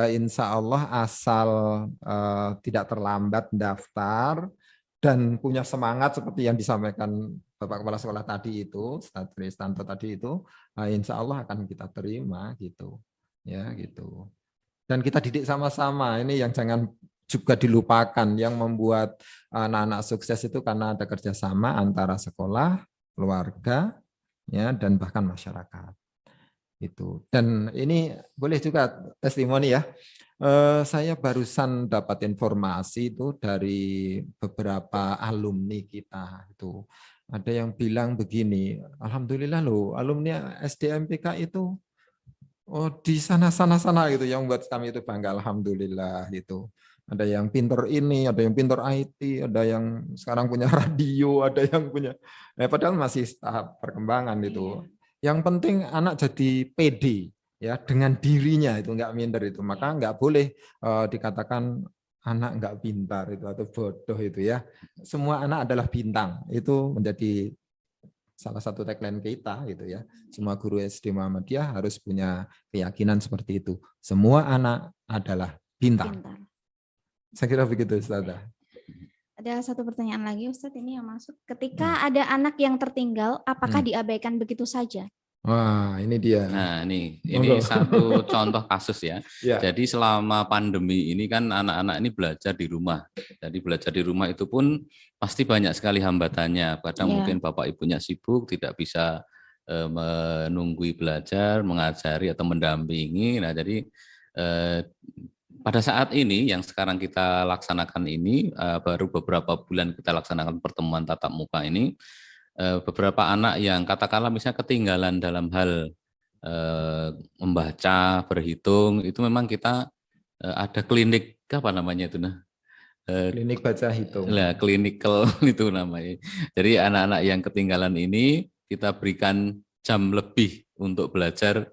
insya Allah asal tidak terlambat daftar dan punya semangat seperti yang disampaikan Bapak Kepala Sekolah tadi itu, Ustadz Kristanto tadi itu, insya Allah akan kita terima gitu, ya gitu. Dan kita didik sama-sama, ini yang jangan juga dilupakan, yang membuat anak-anak sukses itu karena ada kerjasama antara sekolah, keluarga, ya, dan bahkan masyarakat. Itu. Dan ini boleh juga testimoni ya, Saya barusan dapat informasi itu dari beberapa alumni kita itu. Ada yang bilang begini, alhamdulillah loh, alumni SDMPK itu di sana gitu, yang buat kami itu bangga, alhamdulillah itu. Ada yang pinter ini, ada yang pinter IT, ada yang sekarang punya radio, ada yang punya, padahal masih tahap perkembangan itu. Yang penting anak jadi pede ya dengan dirinya, itu nggak minder itu. Maka nggak boleh dikatakan anak nggak pintar itu atau bodoh itu ya. Semua anak adalah bintang. Itu menjadi salah satu tagline kita gitu ya. Semua guru SD Muhammadiyah harus punya keyakinan seperti itu. Semua anak adalah bintang. Saya kira begitu, Ustazah. Ada satu pertanyaan lagi, Ustadz, ini yang masuk. Ketika ada anak yang tertinggal, apakah diabaikan begitu saja? Wah, ini dia. Nah, ini satu contoh kasus ya. Jadi selama pandemi ini kan anak-anak ini belajar di rumah. Jadi belajar di rumah itu pun pasti banyak sekali hambatannya. Kadang mungkin bapak ibunya sibuk, tidak bisa menunggui belajar, mengajari atau mendampingi. Nah, jadi pada saat ini yang sekarang kita laksanakan ini, baru beberapa bulan kita laksanakan pertemuan tatap muka ini, beberapa anak yang katakanlah misalnya ketinggalan dalam hal membaca, berhitung, itu memang kita ada klinik, apa namanya itu? Klinik baca hitung. Nah, clinical itu namanya. Jadi anak-anak yang ketinggalan ini kita berikan jam lebih untuk belajar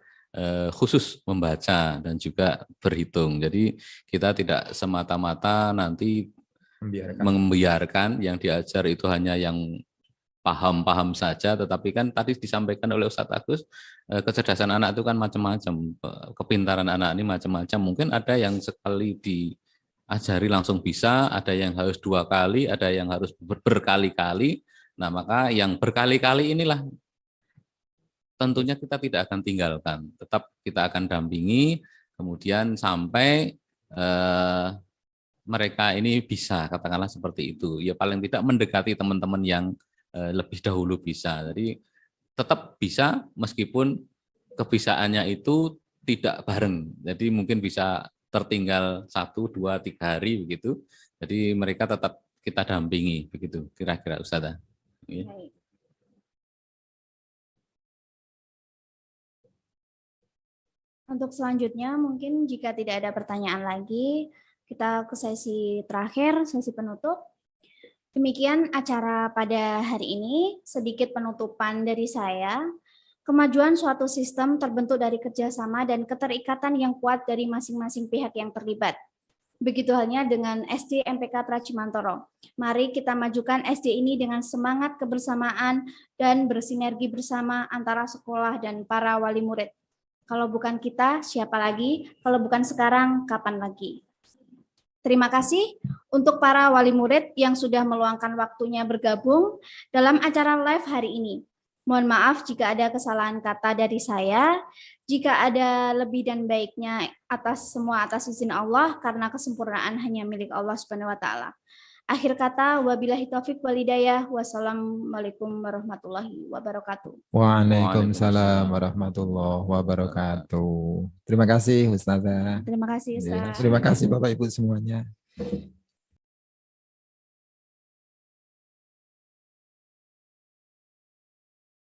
khusus membaca dan juga berhitung. Jadi kita tidak semata-mata nanti membiarkan yang diajar itu hanya yang paham-paham saja, tetapi kan tadi disampaikan oleh Ustadz Agus, kecerdasan anak itu kan macam-macam, kepintaran anak ini macam-macam. Mungkin ada yang sekali diajari langsung bisa, ada yang harus 2 kali, ada yang harus berkali-kali. Nah, maka yang berkali-kali inilah tentunya kita tidak akan tinggalkan, tetap kita akan dampingi, kemudian sampai mereka ini bisa, katakanlah seperti itu. Ya paling tidak mendekati teman-teman yang lebih dahulu bisa. Jadi tetap bisa meskipun kebisaannya itu tidak bareng. Jadi mungkin bisa tertinggal 1, 2, 3 hari begitu. Jadi mereka tetap kita dampingi begitu kira-kira Ustazah. Ya. Untuk selanjutnya mungkin jika tidak ada pertanyaan lagi, kita ke sesi terakhir, sesi penutup. Demikian acara pada hari ini, sedikit penutupan dari saya. Kemajuan suatu sistem terbentuk dari kerjasama dan keterikatan yang kuat dari masing-masing pihak yang terlibat. Begitu halnya dengan SD MPK Tracimantoro. Mari kita majukan SD ini dengan semangat kebersamaan dan bersinergi bersama antara sekolah dan para wali murid. Kalau bukan kita, siapa lagi? Kalau bukan sekarang, kapan lagi? Terima kasih untuk para wali murid yang sudah meluangkan waktunya bergabung dalam acara live hari ini. Mohon maaf jika ada kesalahan kata dari saya, jika ada lebih dan baiknya atas izin Allah, karena kesempurnaan hanya milik Allah Subhanahu wa Ta'ala. Akhir kata, wabillahi taufik wal hidayah, wassalamualaikum warahmatullahi wabarakatuh. Waalaikumsalam warahmatullahi wabarakatuh. Terima kasih Ustazah. Terima kasih Ustaz. Terima kasih Bapak Ibu semuanya.